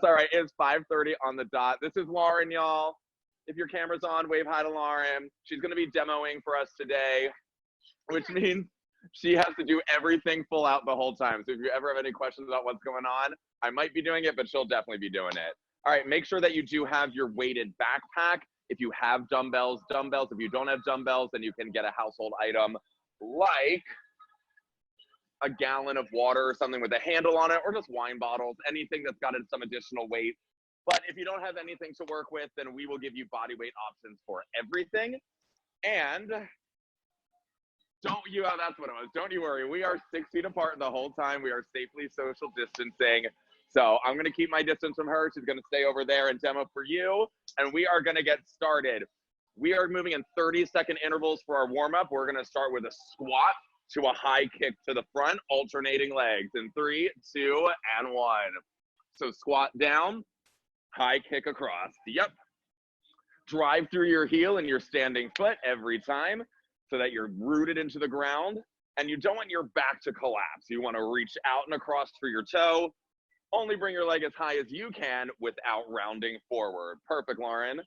all right. It's 5:30 on the dot. This is Lauren, y'all. If your camera's on, wave hi to Lauren. She's going to be demoing for us today, which means she has to do everything full out the whole time. So if you ever have any questions about what's going on, I might be doing it, but she'll definitely be doing it. All right, make sure that you do have your weighted backpack. If you have dumbbells. If you don't have dumbbells, then you can get a household item like a gallon of water or something with a handle on it, or just wine bottles, anything that's got some additional weight. But if you don't have anything to work with, then we will give you body weight options for everything. And that's what it was. Don't you worry. We are 6 feet apart the whole time. We are safely social distancing. So I'm going to keep my distance from her. She's going to stay over there and demo for you. And we are going to get started. We are moving in 30-second intervals for our warm-up. We're going to start with a squat to a high kick to the front, alternating legs in 3, 2, and 1. So squat down, high kick across. Yep. Drive through your heel and your standing foot every time so that you're rooted into the ground. And you don't want your back to collapse. You want to reach out and across for your toe. Only bring your leg as high as you can without rounding forward. Perfect, Lauren.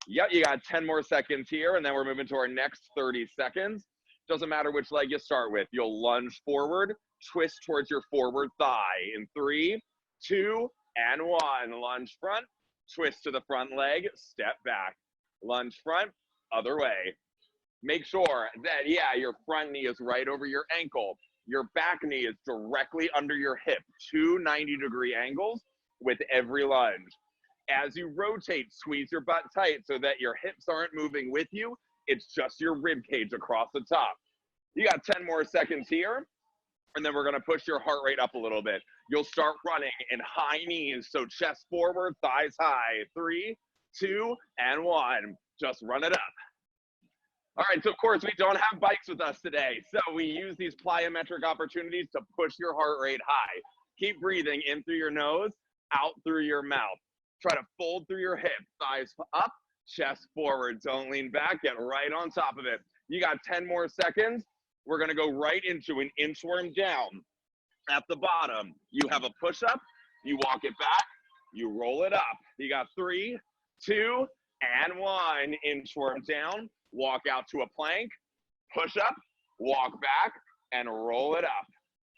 Yep, you got 10 more seconds here, and then we're moving to our next 30 seconds. Doesn't matter which leg you start with. You'll lunge forward, twist towards your forward thigh in 3, 2, and 1. Lunge front, twist to the front leg, step back. Lunge front, other way. Make sure that, your front knee is right over your ankle. Your back knee is directly under your hip, 2 90-degree angles with every lunge. As you rotate, squeeze your butt tight so that your hips aren't moving with you. It's just your rib cage across the top. You got 10 more seconds here, and then we're going to push your heart rate up a little bit. You'll start running in high knees, so chest forward, thighs high. 3, 2, and 1. Just run it up. All right, so of course we don't have bikes with us today, so we use these plyometric opportunities to push your heart rate high. Keep breathing in through your nose, out through your mouth. Try to fold through your hips, thighs up, chest forward. Don't lean back, get right on top of it. You got 10 more seconds. We're gonna go right into an inchworm down. At the bottom, you have a push-up, you walk it back, you roll it up. You got 3, 2, and 1. Inchworm down. Walk out to a plank, push up, walk back, and roll it up.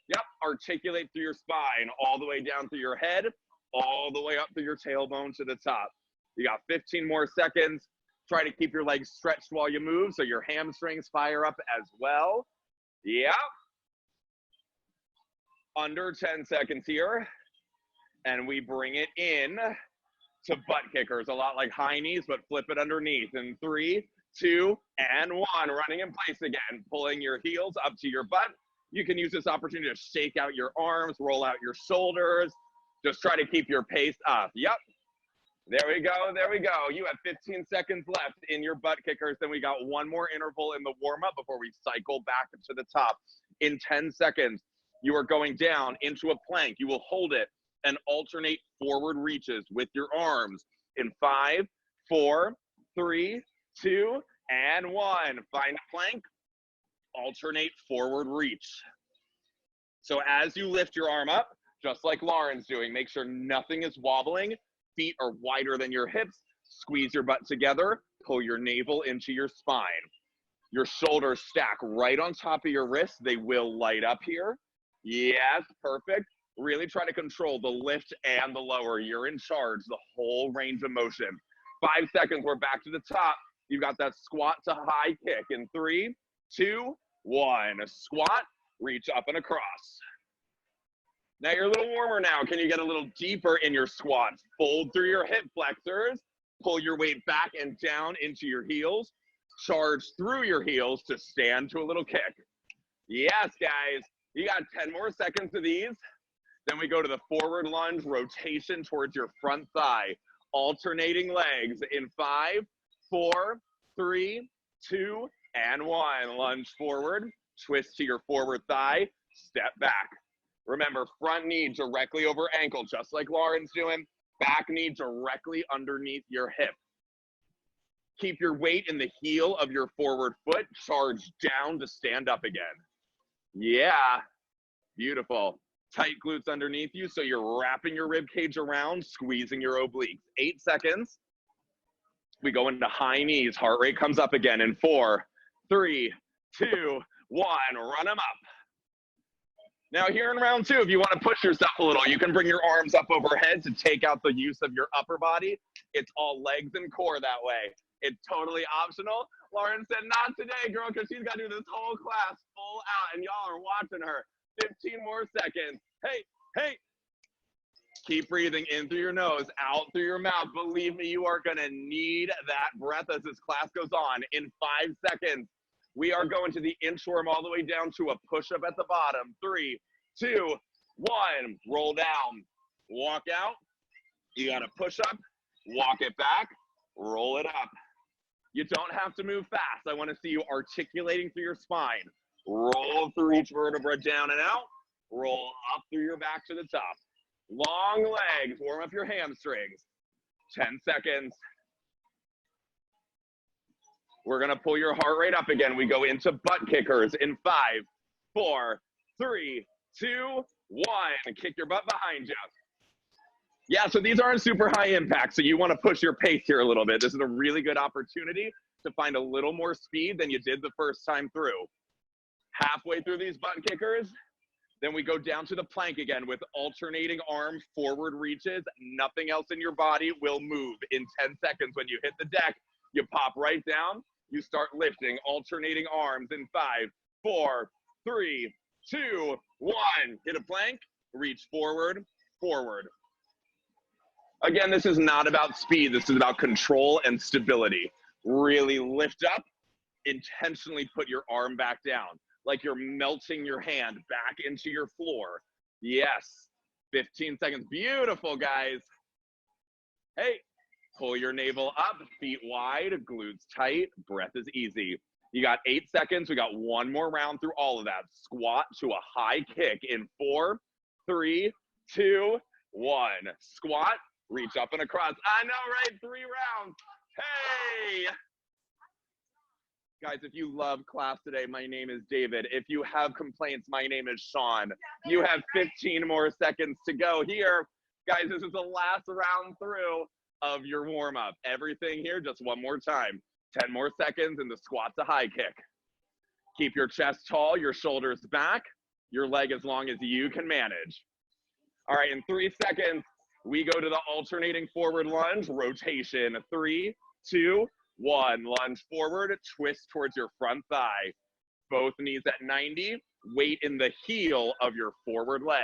Yep, articulate through your spine, all the way down through your head, all the way up through your tailbone to the top. You got 15 more seconds. Try to keep your legs stretched while you move so your hamstrings fire up as well. Yep. Under 10 seconds here. And we bring it in to butt kickers, a lot like high knees, but flip it underneath in 3, 2, and 1. Running in place again, pulling your heels up to your butt. You can use this opportunity to shake out your arms, roll out your shoulders. Just try to keep your pace up. Yep. There we go. There we go. You have 15 seconds left in your butt kickers. Then we got one more interval in the warm-up before we cycle back to the top. In 10 seconds, you are going down into a plank. You will hold it and alternate forward reaches with your arms in 5, 4, 3, 2, and 1. Find a plank, alternate forward reach. So as you lift your arm up, just like Lauren's doing, make sure nothing is wobbling. Feet are wider than your hips. Squeeze your butt together. Pull your navel into your spine. Your shoulders stack right on top of your wrists. They will light up here. Yes, perfect. Really try to control the lift and the lower. You're in charge, the whole range of motion. 5 seconds, we're back to the top. You got that squat to high kick in 3, 2, 1. A squat, reach up and across. Now you're a little warmer now. Can you get a little deeper in your squats? Fold through your hip flexors, pull your weight back and down into your heels, charge through your heels to stand to a little kick. Yes, guys, you got 10 more seconds of these. Then we go to the forward lunge, rotation towards your front thigh, alternating legs in 5, 4, 3, 2, and 1. Lunge forward, twist to your forward thigh, step back. Remember, front knee directly over ankle, just like Lauren's doing. Back knee directly underneath your hip. Keep your weight in the heel of your forward foot. Charge down to stand up again. Yeah, beautiful. Tight glutes underneath you, so you're wrapping your rib cage around, squeezing your obliques. 8 seconds. We go into high knees. Heart rate comes up again in 4, 3, 2, 1. Run them up. Now here in round 2, if you want to push yourself a little, you can bring your arms up overhead to take out the use of your upper body. It's all legs and core that way. It's totally optional. Lauren said, not today, girl, because she's got to do this whole class full out, and y'all are watching her. 15 more seconds. Hey, hey. Keep breathing in through your nose, out through your mouth. Believe me, you are going to need that breath as this class goes on. In 5 seconds, we are going to the inchworm all the way down to a push-up at the bottom. 3, 2, 1. Roll down. Walk out. You got to push up, walk it back, roll it up. You don't have to move fast. I want to see you articulating through your spine. Roll through each vertebra down and out. Roll up through your back to the top. Long legs. Warm up your hamstrings. 10 seconds. We're going to pull your heart rate up again. We go into butt kickers in 5, 4, 3, 2, 1. Kick your butt behind you. Yeah, so these aren't super high impact, so you want to push your pace here a little bit. This is a really good opportunity to find a little more speed than you did the first time through. Halfway through these butt kickers, then we go down to the plank again with alternating arm forward reaches. Nothing else in your body will move. In 10 seconds, when you hit the deck, you pop right down, you start lifting, alternating arms in 5, 4, 3, 2, 1. Hit a plank, reach forward, forward. Again, this is not about speed. This is about control and stability. Really lift up, intentionally put your arm back down, like you're melting your hand back into your floor. Yes, 15 seconds. Beautiful, guys. Hey, pull your navel up, feet wide, glutes tight, breath is easy. You got 8 seconds. We got one more round through all of that. Squat to a high kick in 4, 3, 2, 1. Squat. Reach up and across. I know, right? 3 rounds. Hey! Guys, if you love class today, my name is David. If you have complaints, my name is Sean. You have 15 more seconds to go here. Guys, this is the last round through of your warm-up. Everything here, just one more time. 10 more seconds, and the squat's a high kick. Keep your chest tall, your shoulders back, your leg as long as you can manage. All right, in 3 seconds, we go to the alternating forward lunge, rotation. 3, 2, 1. Lunge forward, twist towards your front thigh. Both knees at 90, weight in the heel of your forward leg.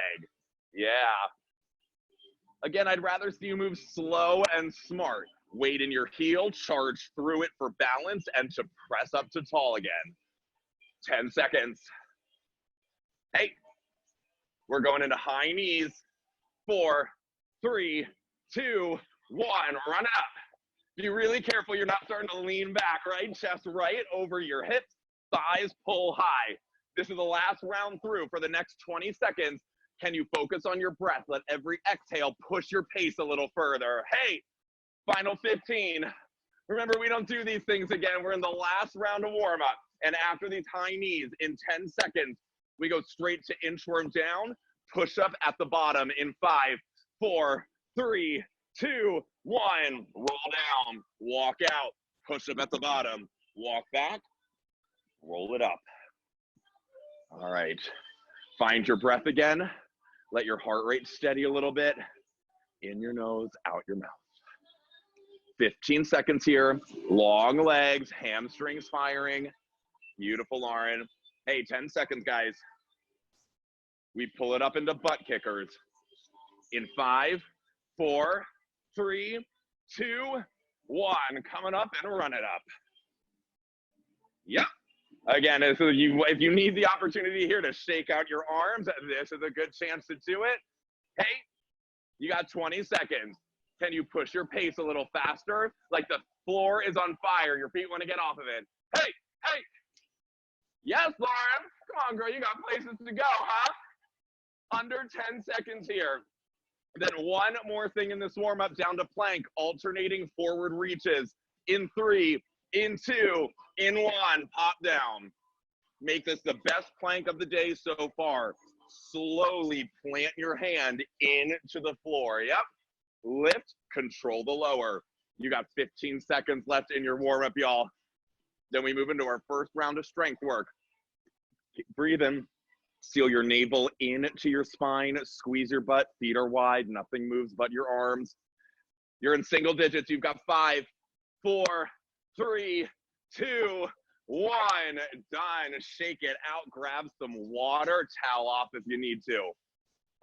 Yeah. Again, I'd rather see you move slow and smart. Weight in your heel, charge through it for balance and to press up to tall again. 10 seconds. Hey, we're going into high knees. 4, 3, 2, 1. Run it up. Be really careful you're not starting to lean back, right? Chest right over your hips, thighs pull high. This is the last round through. For the next 20 seconds, can you focus on your breath? Let every exhale push your pace a little further. Hey, final 15. Remember, we don't do these things again. We're in the last round of warm-up. And after these high knees, in 10 seconds, we go straight to inchworm down, push up at the bottom in 5, 4, 3, 2, 1. Roll down, walk out, push up at the bottom, walk back, roll it up. All right, find your breath again. Let your heart rate steady a little bit. In your nose, out your mouth. 15 seconds here. Long legs, hamstrings firing. Beautiful, Lauren. Hey, 10 seconds, guys. We pull it up into butt kickers. In 5, 4, 3, 2, 1. Coming up and run it up. Yep. Again, if you need the opportunity here to shake out your arms, this is a good chance to do it. Hey, you got 20 seconds. Can you push your pace a little faster? Like the floor is on fire. Your feet want to get off of it. Hey, hey. Yes, Lauren. Come on, girl. You got places to go, huh? Under 10 seconds here. Then one more thing in this warm-up, down to plank, alternating forward reaches. In 3, in 2, in 1, pop down. Make this the best plank of the day so far. Slowly plant your hand into the floor. Yep. Lift, control the lower. You got 15 seconds left in your warm-up, y'all. Then we move into our first round of strength work. Breathe in. Seal your navel into your spine. Squeeze your butt. Feet are wide. Nothing moves but your arms. You're in single digits. You've got 5, 4, 3, 2, 1. Done. Shake it out. Grab some water. Towel off if you need to.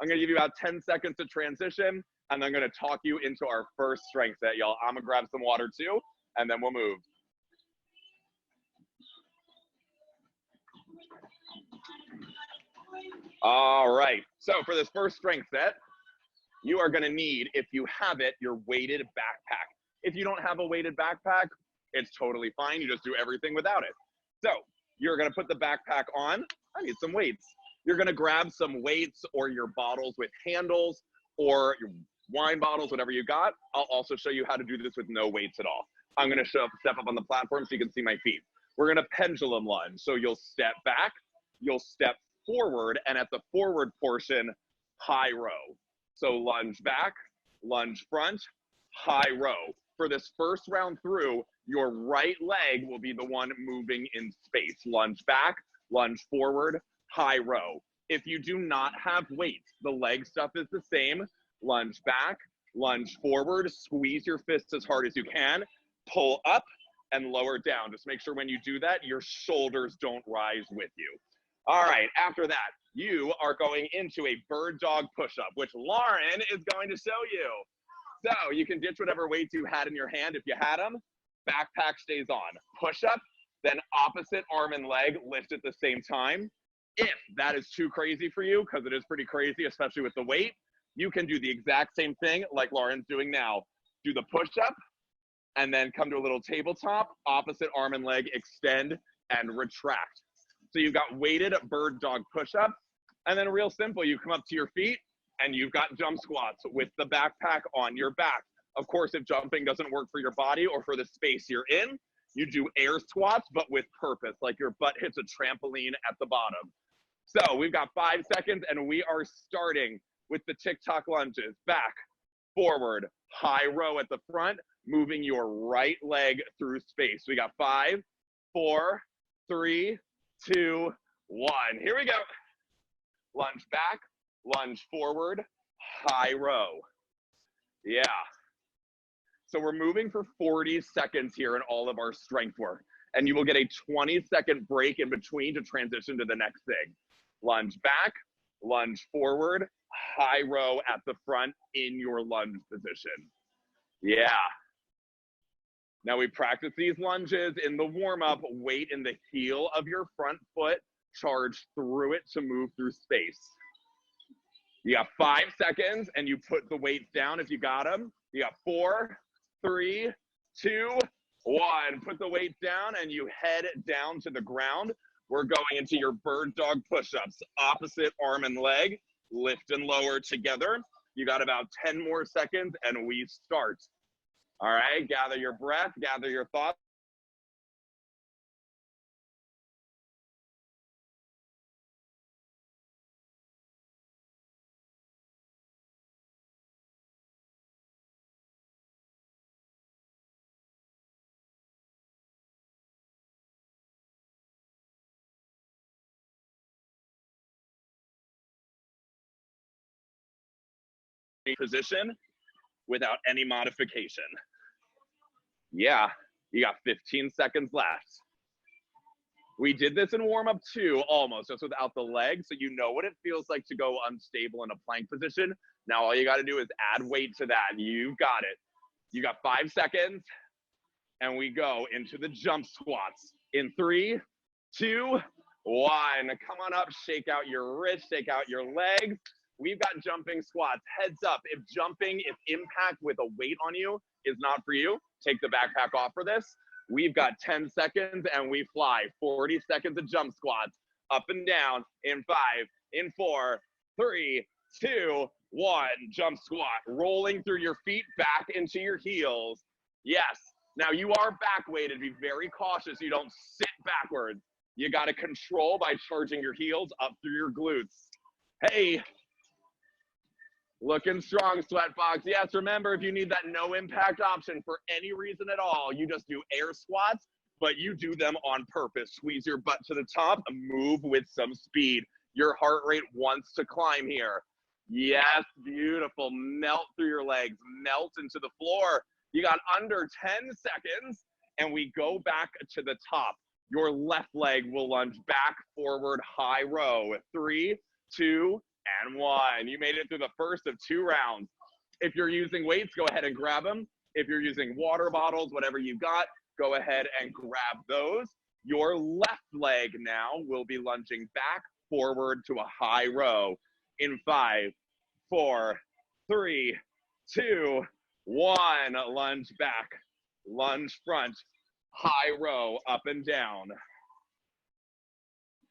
I'm going to give you about 10 seconds to transition, and I'm going to talk you into our first strength set, y'all. I'm going to grab some water too, and then we'll move. All right. So for this first strength set, you are going to need, if you have it, your weighted backpack. If you don't have a weighted backpack, it's totally fine. You just do everything without it. So you're going to put the backpack on. I need some weights. You're going to grab some weights or your bottles with handles or your wine bottles, whatever you got. I'll also show you how to do this with no weights at all. I'm going to step up on the platform so you can see my feet. We're going to pendulum lunge. So you'll step back, you'll step forward, and at the forward portion, high row. So lunge back, lunge front, high row. For this first round through, your right leg will be the one moving in space. Lunge back, lunge forward, high row. If you do not have weights, the leg stuff is the same. Lunge back, lunge forward, squeeze your fists as hard as you can, pull up and lower down. Just make sure when you do that, your shoulders don't rise with you. All right, after that, you are going into a bird dog push-up, which Lauren is going to show you. So you can ditch whatever weights you had in your hand if you had them. Backpack stays on. Push-up, then opposite arm and leg, lift at the same time. If that is too crazy for you, because it is pretty crazy, especially with the weight, you can do the exact same thing like Lauren's doing now. Do the push-up, and then come to a little tabletop, opposite arm and leg, extend and retract. So you've got weighted bird dog push-up, and then real simple, you come up to your feet, and you've got jump squats with the backpack on your back. Of course, if jumping doesn't work for your body or for the space you're in, you do air squats, but with purpose, like your butt hits a trampoline at the bottom. So we've got 5 seconds, and we are starting with the TikTok lunges. Back, forward, high row at the front, moving your right leg through space. We got 5, 4, 3, 2, 1. Here we go. Lunge back, lunge forward, high row. Yeah. So we're moving for 40 seconds here in all of our strength work, and you will get a 20-second break in between to transition to the next thing. Lunge back, lunge forward, high row at the front in your lunge position. Yeah. Now we practice these lunges in the warm-up, weight in the heel of your front foot, charge through it to move through space. You got 5 seconds, and you put the weights down if you got them. You got 4, 3, 2, 1. Put the weights down, and you head down to the ground. We're going into your bird dog push-ups, opposite arm and leg, lift and lower together. You got about 10 more seconds, and we start. All right, gather your breath, gather your thoughts. Position without any modification. Yeah, you got 15 seconds left. We did this in warm-up too, almost, just without the legs, so you know what it feels like to go unstable in a plank position. Now all you got to do is add weight to that. You got it. You got 5 seconds, and we go into the jump squats in 3, 2, 1. Come on up, shake out your wrists, shake out your legs. We've got jumping squats. Heads up, if impact with a weight on you is not for you, take the backpack off for this. We've got 10 seconds and we fly. 40 seconds of jump squats, up and down in 5, in 4, 3, 2, 1. Jump squat, rolling through your feet back into your heels. Yes, now you are back weighted. Be very cautious you don't sit backwards. You got to control by charging your heels up through your glutes. Hey, looking strong, SweatBox. Yes, remember, if you need that no impact option for any reason at all, you just do air squats, but you do them on purpose. Squeeze your butt to the top, move with some speed. Your heart rate wants to climb here. Yes, beautiful. Melt through your legs, melt into the floor. You got under 10 seconds, and we go back to the top. Your left leg will lunge back, forward, high row. 3, 2, and 1. You made it through the first of 2 rounds. If you're using weights, go ahead and grab them. If you're using water bottles, whatever you got, go ahead and grab those. Your left leg now will be lunging back, forward to a high row. In 5, 4, 3, 2, 1. Lunge back, lunge front, high row, up and down.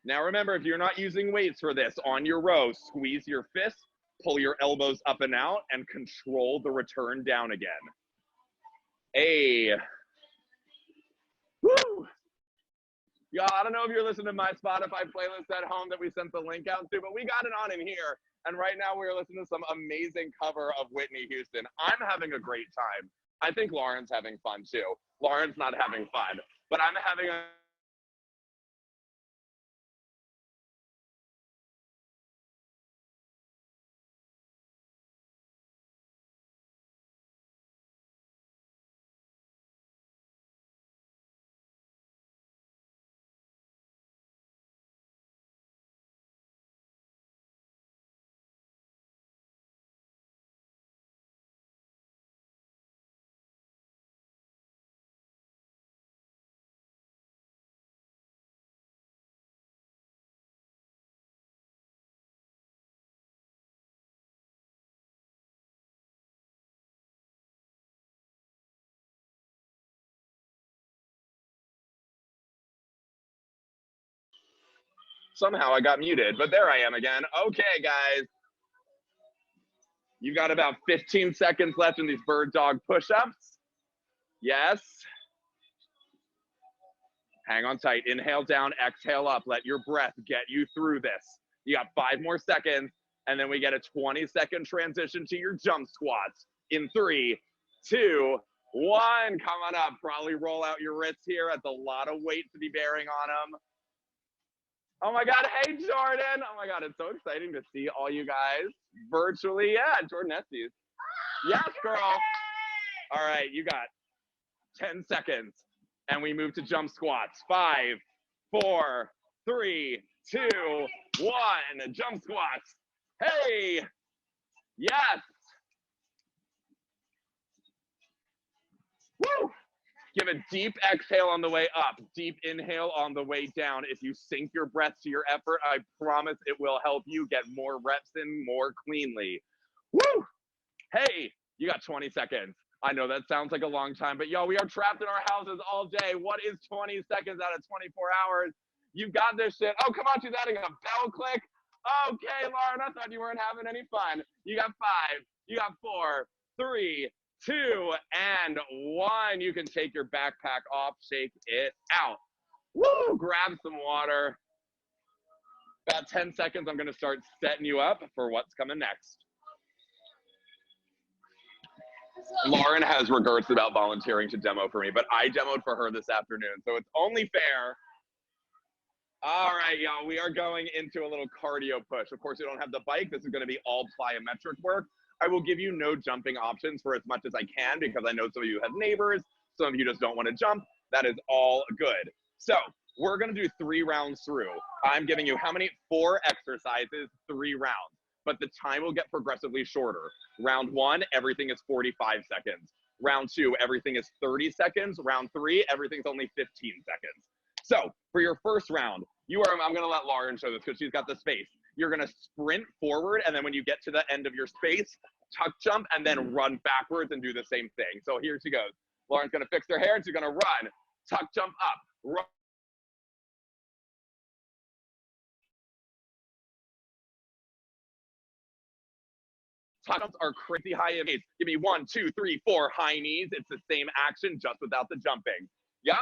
Now remember, if you're not using weights for this, on your row, squeeze your fists, pull your elbows up and out, and control the return down again. Hey. Woo! Y'all, I don't know if you're listening to my Spotify playlist at home that we sent the link out to, but we got it on in here. And right now we're listening to some amazing cover of Whitney Houston. I'm having a great time. I think Lauren's having fun too. Lauren's not having fun, but I'm having a somehow I got muted, but there I am again. Okay, guys. You got about 15 seconds left in these bird dog push-ups. Yes. Hang on tight. Inhale down, exhale up. Let your breath get you through this. You got 5 more seconds, and then we get a 20-second transition to your jump squats. In 3, 2, 1. Come on up. Probably roll out your wrists here. That's a lot of weight to be bearing on them. Oh my God, hey Jordan. Oh my God, it's so exciting to see all you guys virtually. Yeah, Jordan Estes. Yes, girl. All right, you got 10 seconds and we move to jump squats. 5, 4, 3, 2, 1. Jump squats. Hey, yes. Woo. Give a deep exhale on the way up, deep inhale on the way down. If you sync your breath to your effort, I promise it will help you get more reps in more cleanly. Woo! Hey, you got 20 seconds. I know that sounds like a long time, but yo, we are trapped in our houses all day. What is 20 seconds out of 24 hours? You got this shit. Oh, come on, she's adding a bell click. Okay, Lauren, I thought you weren't having any fun. You got 5, you got 4, 3, 2, and 1. You can take your backpack off, shake it out. Woo! Grab some water. About 10 seconds, I'm gonna start setting you up for what's coming next. Lauren has regrets about volunteering to demo for me, but I demoed for her this afternoon, so it's only fair. All right, y'all, we are going into a little cardio push. Of course, we don't have the bike. This is gonna be all plyometric work. I will give you no jumping options for as much as I can because I know some of you have neighbors, some of you just don't want to jump. That is all good. So we're going to do 3 rounds through. I'm giving you how many? 4 exercises, 3 rounds, but the time will get progressively shorter. Round 1, everything is 45 seconds. Round 2, everything is 30 seconds. Round 3, everything's only 15 seconds. So for your first round, I'm going to let Lauren show this because she's got the space. You're going to sprint forward, and then when you get to the end of your space, tuck jump, and then run backwards and do the same thing. So here she goes. Lauren's going to fix her hair, and she's going to run, tuck jump up, run. Tuck jumps are crazy high in pace. Give me 1, 2, 3, 4 high knees. It's the same action, just without the jumping. Yep.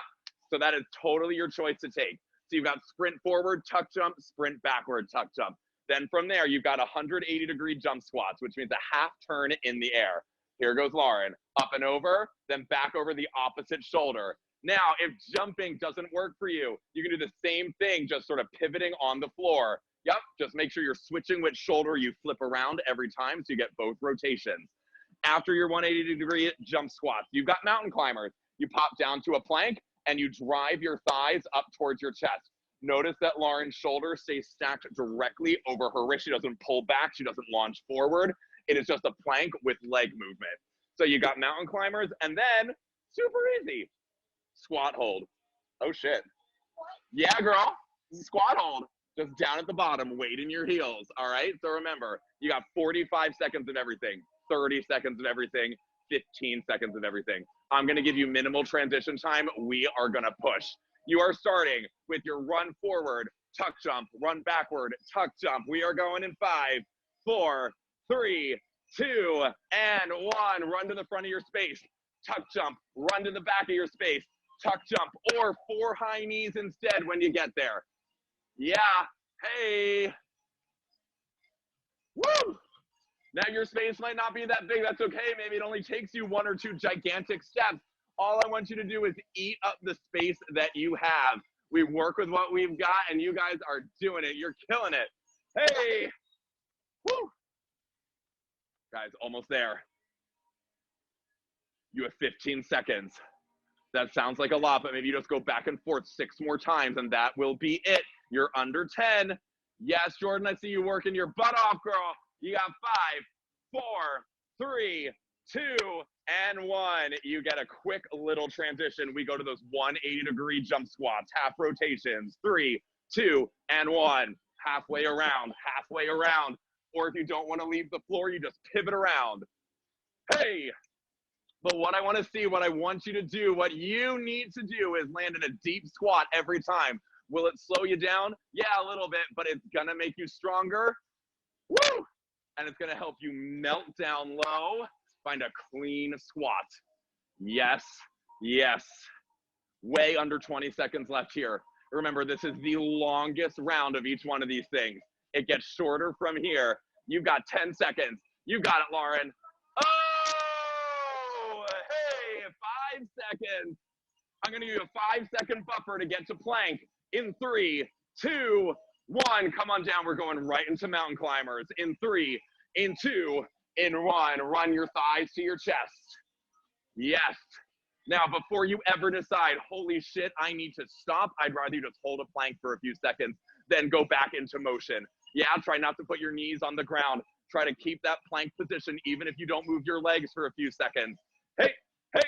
So that is totally your choice to take. So you've got sprint forward, tuck jump, sprint backward, tuck jump. Then from there, you've got 180-degree jump squats, which means a half turn in the air. Here goes Lauren. Up and over, then back over the opposite shoulder. Now, if jumping doesn't work for you, you can do the same thing, just sort of pivoting on the floor. Yep, just make sure you're switching which shoulder you flip around every time so you get both rotations. After your 180-degree jump squats, you've got mountain climbers. You pop down to a plank and you drive your thighs up towards your chest. Notice that Lauren's shoulders stay stacked directly over her wrist. She doesn't pull back. She doesn't launch forward. It is just a plank with leg movement. So you got mountain climbers, and then super easy, squat hold. Oh shit. Yeah, girl, squat hold. Just down at the bottom, weight in your heels, all right? So remember, you got 45 seconds of everything, 30 seconds of everything, 15 seconds of everything. I'm gonna give you minimal transition time. We are gonna push. You are starting with your run forward, tuck jump, run backward, tuck jump. We are going in 5, 4, 3, 2, and 1. Run to the front of your space, tuck jump, run to the back of your space, tuck jump, or 4 high knees instead when you get there. Yeah, hey. Woo! Now your space might not be that big, that's okay. Maybe it only takes you 1 or 2 gigantic steps. All I want you to do is eat up the space that you have. We work with what we've got, and you guys are doing it. You're killing it. Hey! Woo! Guys, almost there. You have 15 seconds. That sounds like a lot, but maybe you just go back and forth 6 more times, and that will be it. You're under 10. Yes, Jordan, I see you working your butt off, girl. You got 5, 4, 3, 2, and 1. You get a quick little transition. We go to those 180-degree jump squats, half rotations. 3, 2, and 1. Halfway around, halfway around. Or if you don't want to leave the floor, you just pivot around. Hey! But what I want to see, what I want you to do, what you need to do is land in a deep squat every time. Will it slow you down? Yeah, a little bit, but it's going to make you stronger. Woo! And it's going to help you melt down low. Find a clean squat. Yes, yes. Way under 20 seconds left here. Remember, this is the longest round of each one of these things. It gets shorter from here. You've got 10 seconds. You got it, Lauren. Oh, hey, 5 seconds. I'm going to give you a 5-second buffer to get to plank. In 3, 2, 1. Come on down. We're going right into mountain climbers. In 3, in 2, in 1. Run your thighs to your chest. Yes. Now, before you ever decide, holy shit, I need to stop, I'd rather you just hold a plank for a few seconds, then go back into motion. Yeah, try not to put your knees on the ground. Try to keep that plank position, even if you don't move your legs for a few seconds. Hey, hey.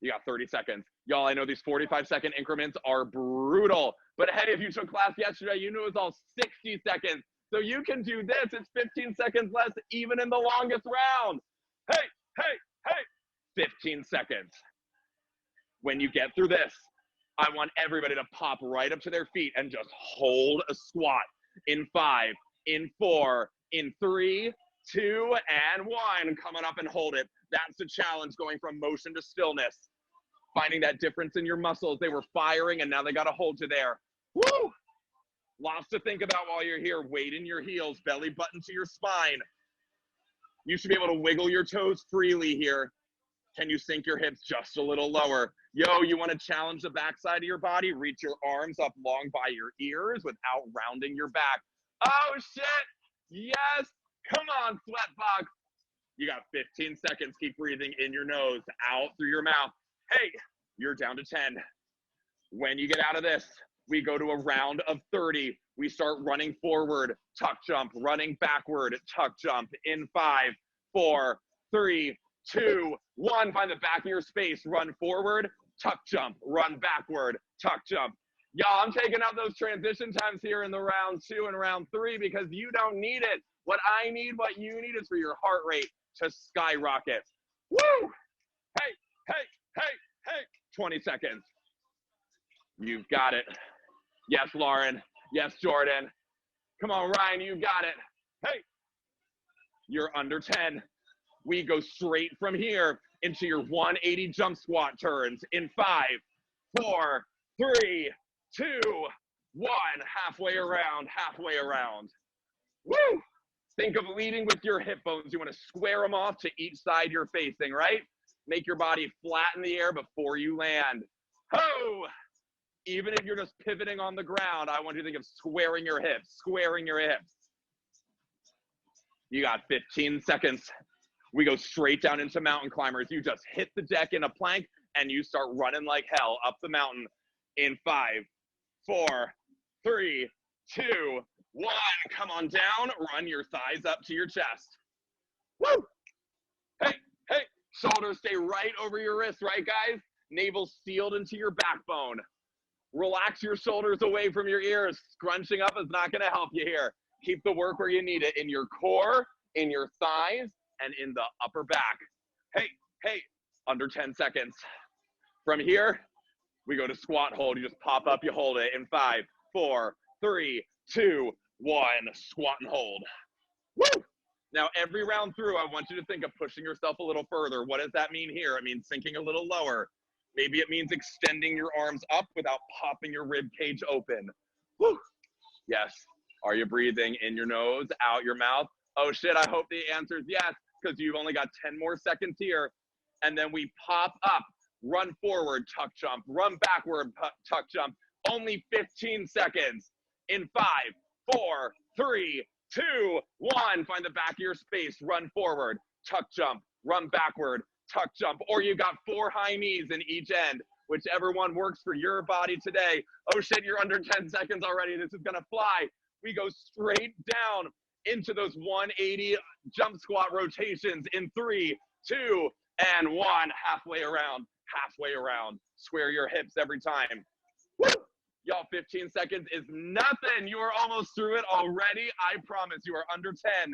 You got 30 seconds. Y'all, I know these 45-second increments are brutal, but hey, if you took class yesterday, you knew it was all 60 seconds. So you can do this. It's 15 seconds less, even in the longest round. Hey, hey, hey. 15 seconds. When you get through this, I want everybody to pop right up to their feet and just hold a squat. In 5, in 4, in 3, 2, and 1. Coming up and hold it. That's the challenge, going from motion to stillness. Finding that difference in your muscles. They were firing, and now they got to hold you there. Woo! Lots to think about while you're here. Weight in your heels, belly button to your spine. You should be able to wiggle your toes freely here. Can you sink your hips just a little lower? Yo, you want to challenge the backside of your body? Reach your arms up long by your ears without rounding your back. Oh, shit. Yes. Come on, SweatBox. You got 15 seconds. Keep breathing in your nose, out through your mouth. Hey, you're down to 10. When you get out of this, we go to a round of 30. We start running forward, tuck jump, running backward, tuck jump. In 5, 4, 3, 2, 1. Find the back of your space. Run forward, tuck jump, run backward, tuck jump. Y'all, I'm taking out those transition times here in the round 2 and round 3 because you don't need it. What I need, what you need is for your heart rate to skyrocket. Woo! Hey, hey, hey, hey. 20 seconds. You've got it. Yes, Lauren. Yes, Jordan. Come on, Ryan, you got it. Hey. You're under 10. We go straight from here into your 180 jump squat turns in 5, 4, 3, 2, 1, halfway around, halfway around. Woo! Think of leading with your hip bones. You want to square them off to each side you're facing, right? Make your body flat in the air before you land. Ho! Even if you're just pivoting on the ground, I want you to think of squaring your hips, squaring your hips. You got 15 seconds. We go straight down into mountain climbers. You just hit the deck in a plank and you start running like hell up the mountain in 5, 4, 3, 2, 1. Come on down. Run your thighs up to your chest. Woo! Hey, hey. Shoulders stay right over your wrists, right, guys? Navel sealed into your backbone. Relax your shoulders away from your ears. Scrunching up is not going to help you here. Keep the work where you need it, in your core, in your thighs, and in the upper back. Hey, hey, under 10 seconds. From here, we go to squat hold. You just pop up, you hold it in 5, 4, 3, 2, 1. Squat and hold. Woo! Now, every round through, I want you to think of pushing yourself a little further. What does that mean here? It means sinking a little lower. Maybe it means extending your arms up without popping your rib cage open. Woo! Yes. Are you breathing in your nose, out your mouth? Oh shit, I hope the answer is yes, because you've only got 10 more seconds here. And then we pop up, run forward, tuck jump, run backward, tuck jump. Only 15 seconds. In 5, 4, 3, 2, 1. Find the back of your space, run forward, tuck jump, run backward, tuck jump. Or you got 4 high knees in each end, whichever one works for your body today. Oh shit, you're under 10 seconds already. This is gonna fly. We go straight down into those 180 jump squat rotations in 3, 2, and 1. Halfway around, halfway around. Square your hips every time. Woo! Y'all, 15 seconds is nothing. You are almost through it already. I promise you are under 10.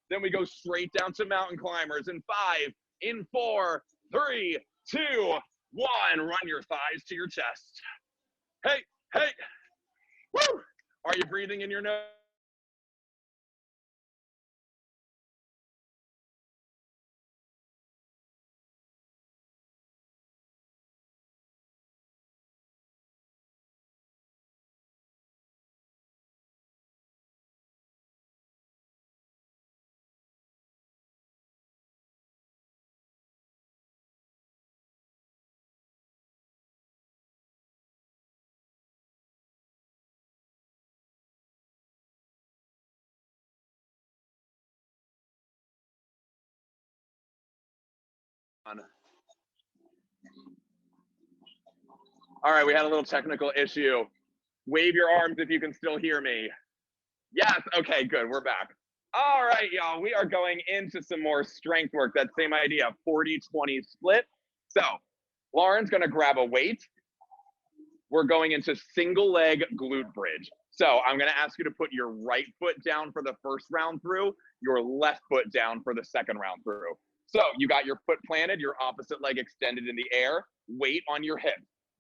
Then we go straight down to mountain climbers in 5, in 4, 3, 2, 1. Run your thighs to your chest. Hey, hey. Woo! Are you breathing in your nose? All right, we had a little technical issue. Wave your arms if you can still hear me. Yes, okay, good, we're back. All right, y'all, we are going into some more strength work. That same idea, 40-20 split. So, Lauren's gonna grab a weight. We're going into single leg glute bridge. So I'm gonna ask you to put your right foot down for the first round through, your left foot down for the second round through. So you got your foot planted, your opposite leg extended in the air, weight on your hip,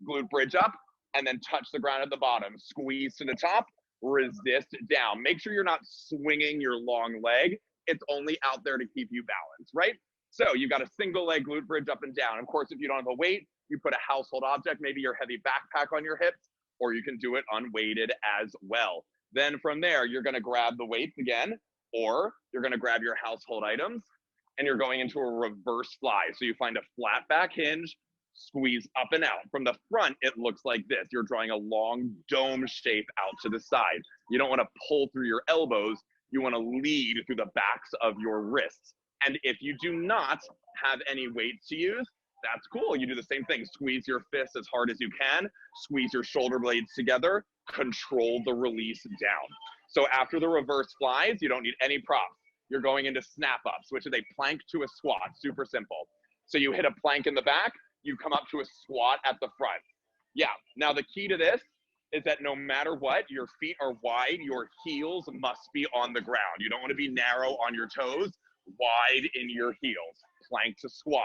glute bridge up, and then touch the ground at the bottom. Squeeze to the top, resist down. Make sure you're not swinging your long leg. It's only out there to keep you balanced, right? So you've got a single leg glute bridge up and down. Of course, if you don't have a weight, you put a household object, maybe your heavy backpack on your hips, or you can do it unweighted as well. Then from there, you're gonna grab the weights again, or you're gonna grab your household items, and you're going into a reverse fly. So you find a flat back hinge, squeeze up and out. From the front, it looks like this. You're drawing a long dome shape out to the side. You don't wanna pull through your elbows. You wanna lead through the backs of your wrists. And if you do not have any weights to use, that's cool. You do the same thing. Squeeze your fists as hard as you can. Squeeze your shoulder blades together. Control the release down. So after the reverse flies, you don't need any props. You're going into snap ups, which is a plank to a squat. Super simple. So you hit a plank in the back. You come up to a squat at the front. Yeah. Now the key to this is that no matter what, your feet are wide. Your heels must be on the ground. You don't want to be narrow on your toes. Wide in your heels. Plank to squat.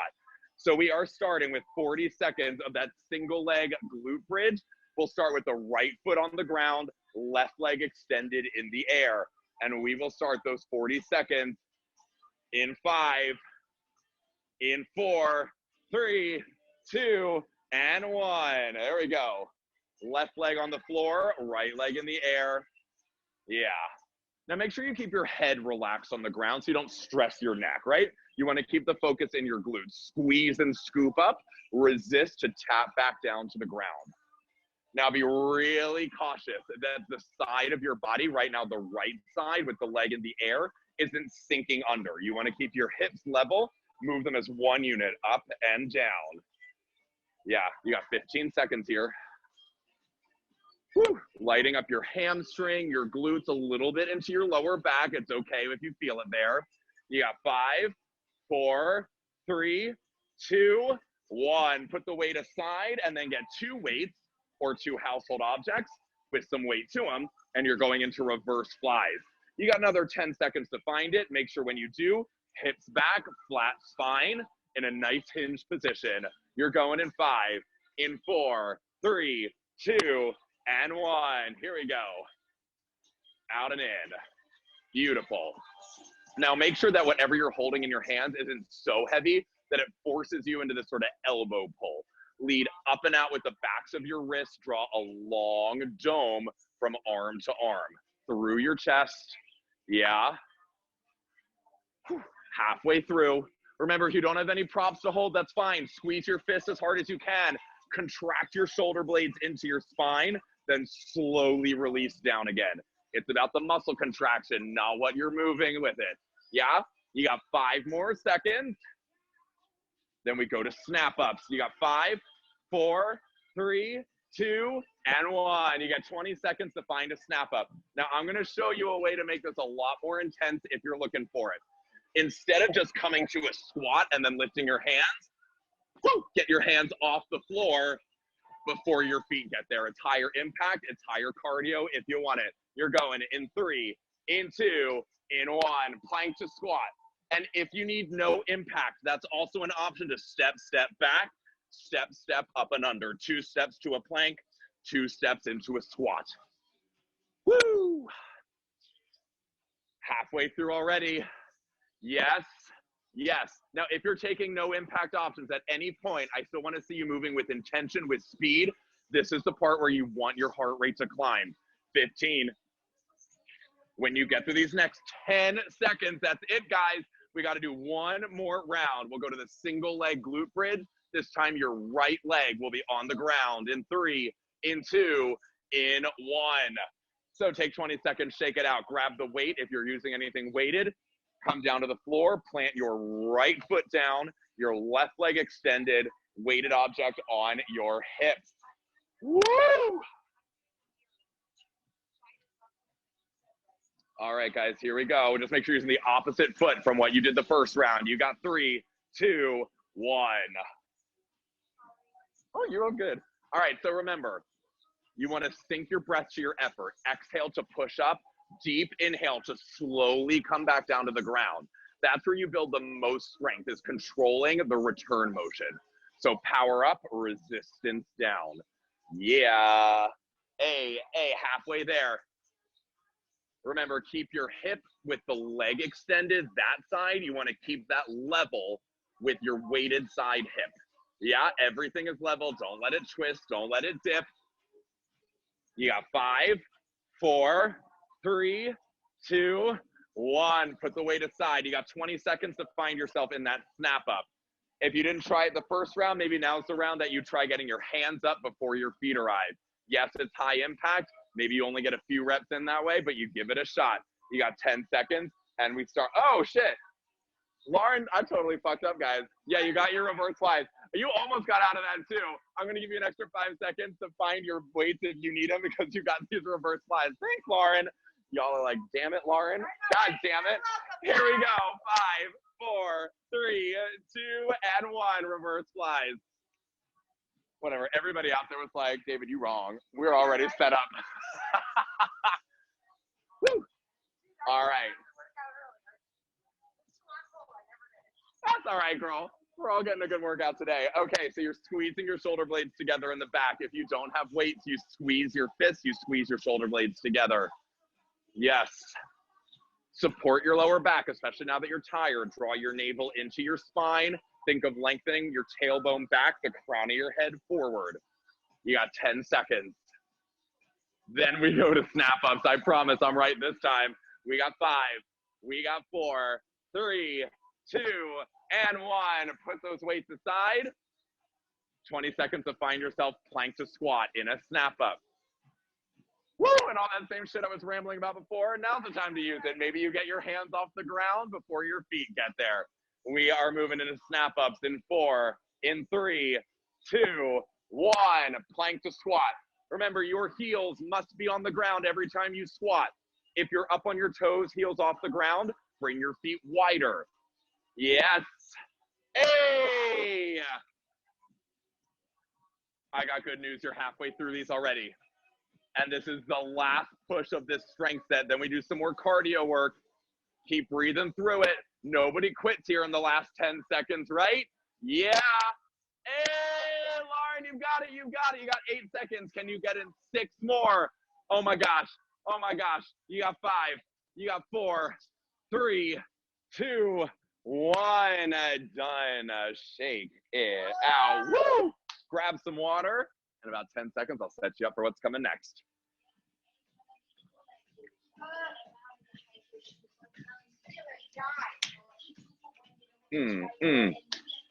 So we are starting with 40 seconds of that single leg glute bridge. We'll start with the right foot on the ground, left leg extended in the air. And we will start those 40 seconds in 5, in 4, 3, 2, and 1. There we go. Left leg on the floor, right leg in the air. Yeah. Now make sure you keep your head relaxed on the ground so you don't stress your neck, right? You want to keep the focus in your glutes. Squeeze and scoop up, resist to tap back down to the ground. Now be really cautious that the side of your body, right now the right side with the leg in the air, isn't sinking under. You want to keep your hips level, move them as one unit, up and down. Yeah, you got 15 seconds here. Woo. Lighting up your hamstring, your glutes a little bit into your lower back. It's okay if you feel it there. You got 5, 4, 3, 2, 1. Put the weight aside and then get 2 weights or 2 household objects with some weight to them, and you're going into reverse flies. You got another 10 seconds to find it. Make sure when you do, hips back, flat spine in a nice hinge position. You're going in 5, in 4, 3, 2, and 1. Here we go. Out and in. Beautiful. Now make sure that whatever you're holding in your hands isn't so heavy that it forces you into this sort of elbow pull. Lead up and out with the backs of your wrists. Draw a long dome from arm to arm. Through your chest. Yeah. Halfway through. Remember, if you don't have any props to hold, that's fine. Squeeze your fists as hard as you can. Contract your shoulder blades into your spine, then slowly release down again. It's about the muscle contraction, not what you're moving with it. Yeah? You got 5 more seconds. Then we go to snap ups. You got 5, 4, 3, 2, and 1. You got 20 seconds to find a snap up. Now I'm gonna show you a way to make this a lot more intense if you're looking for it. Instead of just coming to a squat and then lifting your hands, get your hands off the floor before your feet get there. It's higher impact, it's higher cardio if you want it. You're going in 3, in 2, in 1, plank to squat. And if you need no impact, that's also an option to step back, step up and under. 2 steps to a plank, 2 steps into a squat. Woo! Halfway through already. Yes, yes. Now, if you're taking no impact options at any point, I still want to see you moving with intention, with speed. This is the part where you want your heart rate to climb. 15. When you get through these next 10 seconds, that's it, guys. We got to do 1 more round. We'll go to the single leg glute bridge. This time your right leg will be on the ground in 3, in 2, in 1. So take 20 seconds, shake it out. Grab the weight if you're using anything weighted. Come down to the floor, plant your right foot down, your left leg extended, weighted object on your hips. Woo! All right, guys, here we go. Just make sure you're using the opposite foot from what you did the first round. You got 3, 2, 1. Oh, you're all good. All right, so remember, you want to sync your breath to your effort. Exhale to push up. Deep inhale to slowly come back down to the ground. That's where you build the most strength, is controlling the return motion. So power up, resistance down. Yeah. Hey, halfway there. Remember, keep your hip with the leg extended, that side. You want to keep that level with your weighted side hip. Yeah, everything is level. Don't let it twist. Don't let it dip. You got 5, 4, 3, 2, 1. Put the weight aside. You got 20 seconds to find yourself in that snap up. If you didn't try it the first round, maybe now's the round that you try getting your hands up before your feet arrive. Yes, it's high impact. Maybe you only get a few reps in that way, but you give it a shot. You got 10 seconds and we start. Oh shit. Lauren, I totally fucked up, guys. Yeah, you got your reverse flies. You almost got out of that too. I'm gonna give you an extra 5 seconds to find your weights if you need them, because you got these reverse flies. Thanks, Lauren. Y'all are like, damn it, Lauren. God damn it. Here we go. 5, 4, 3, 2, and 1. Reverse flies. Whatever. Everybody out there was like, David, you wrong. We're already set up. Woo. All right. That's all right, girl. We're all getting a good workout today. Okay, so you're squeezing your shoulder blades together in the back. If you don't have weights, you squeeze your fists, you squeeze your shoulder blades together. Yes. Support your lower back, especially now that you're tired. Draw your navel into your spine. Think of lengthening your tailbone back, the crown of your head forward. You got 10 seconds. Then we go to snap ups. I promise I'm right this time. We got 5, we got 4, 3, 2, and 1. Put those weights aside. 20 seconds to find yourself plank to squat in a snap up. Woo! And all that same shit I was rambling about before. Now's the time to use it. Maybe you get your hands off the ground before your feet get there. We are moving into snap ups in 4, in 3, 2, 1. Plank to squat. Remember, your heels must be on the ground every time you squat. If you're up on your toes, heels off the ground, bring your feet wider. Yes. Hey! I got good news. You're halfway through these already. And this is the last push of this strength set. Then we do some more cardio work. Keep breathing through it. Nobody quits here in the last 10 seconds, right? Yeah. Hey, Lauren, you've got it. You've got it. You got 8 seconds. Can you get in 6 more? Oh my gosh. Oh my gosh. You got 5. You got 4, 3, 2, 1. Done. Shake it out. Woo! Grab some water. In about 10 seconds, I'll set you up for what's coming next.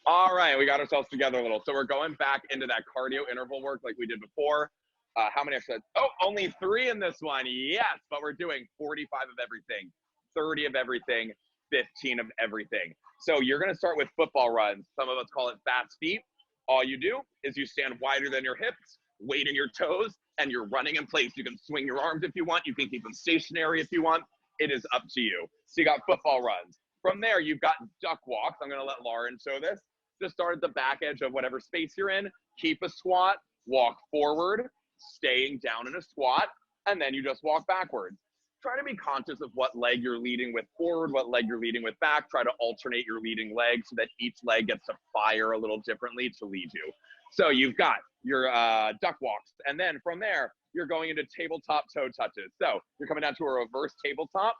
All right, we got ourselves together a little. So we're going back into that cardio interval work like we did before. How many exercises? Oh, only 3 in this one. Yes, but we're doing 45 of everything, 30 of everything, 15 of everything. So you're going to start with football runs. Some of us call it fast feet. All you do is you stand wider than your hips, weight in your toes, and you're running in place. You can swing your arms if you want. You can keep them stationary if you want. It is up to you. So you got football runs. From there, you've got duck walks. I'm going to let Lauren show this. Just start at the back edge of whatever space you're in. Keep a squat. Walk forward, staying down in a squat, and then you just walk backwards. Try to be conscious of what leg you're leading with forward, what leg you're leading with back. Try to alternate your leading leg so that each leg gets to fire a little differently to lead you. So you've got your duck walks. And then from there, you're going into tabletop toe touches. So you're coming down to a reverse tabletop,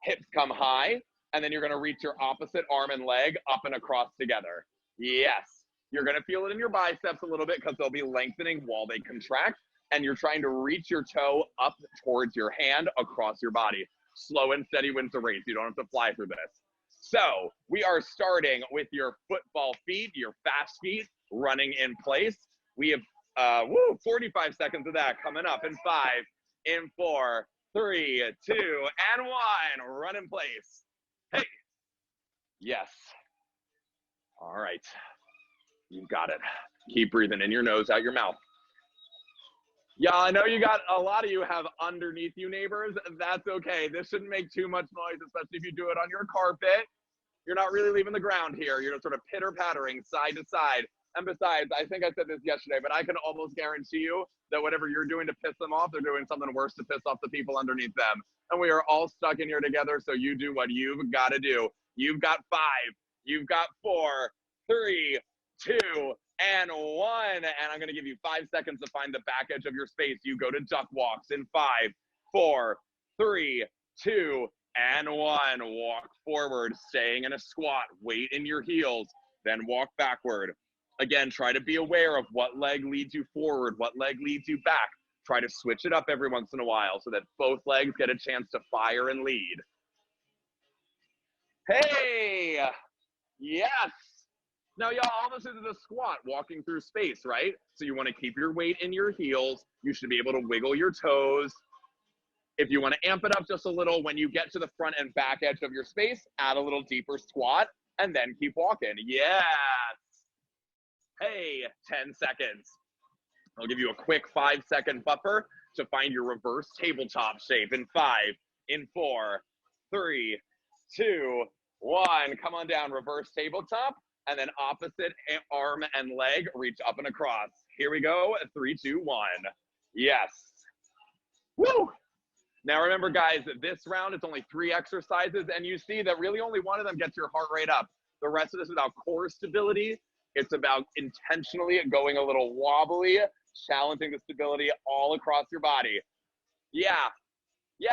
hips come high, and then you're gonna reach your opposite arm and leg up and across together. Yes, you're gonna feel it in your biceps a little bit because they'll be lengthening while they contract. And you're trying to reach your toe up towards your hand across your body. Slow and steady wins the race. You don't have to fly through this. So we are starting with your football feet, your fast feet, running in place. We have 45 seconds of that coming up in 5, in 4, 3, 2, and 1. Run in place. Hey. Yes. All right. You got it. Keep breathing in your nose, out your mouth. Yeah, I know you got a lot of you have underneath you neighbors. That's okay. This shouldn't make too much noise, especially if you do it on your carpet. You're not really leaving the ground here. You're just sort of pitter-pattering side to side. And besides, I think I said this yesterday, but I can almost guarantee you that whatever you're doing to piss them off, they're doing something worse to piss off the people underneath them. And we are all stuck in here together, so you do what you've got to do. You've got 5, you've got 4, 3, 2, and 1. And I'm going to give you 5 seconds to find the back edge of your space. You go to duck walks in 5, 4, 3, 2, and 1. Walk forward, staying in a squat. Weight in your heels, then walk backward. Again, try to be aware of what leg leads you forward, what leg leads you back. Try to switch it up every once in a while so that both legs get a chance to fire and lead. Hey! Yes! Now, y'all, all this is a squat, walking through space, right? So you want to keep your weight in your heels. You should be able to wiggle your toes. If you want to amp it up just a little, when you get to the front and back edge of your space, add a little deeper squat, and then keep walking. Yes! Hey, 10 seconds. I'll give you a quick 5-second buffer to find your reverse tabletop shape in 5, in 4, 3, 2, 1. Come on down, reverse tabletop. And then opposite arm and leg, reach up and across. Here we go, 3, 2, 1. Yes. Woo! Now remember, guys, this round it's only 3 exercises, and you see that really only one of them gets your heart rate up. The rest of this is about core stability. It's about intentionally going a little wobbly, challenging the stability all across your body. Yeah,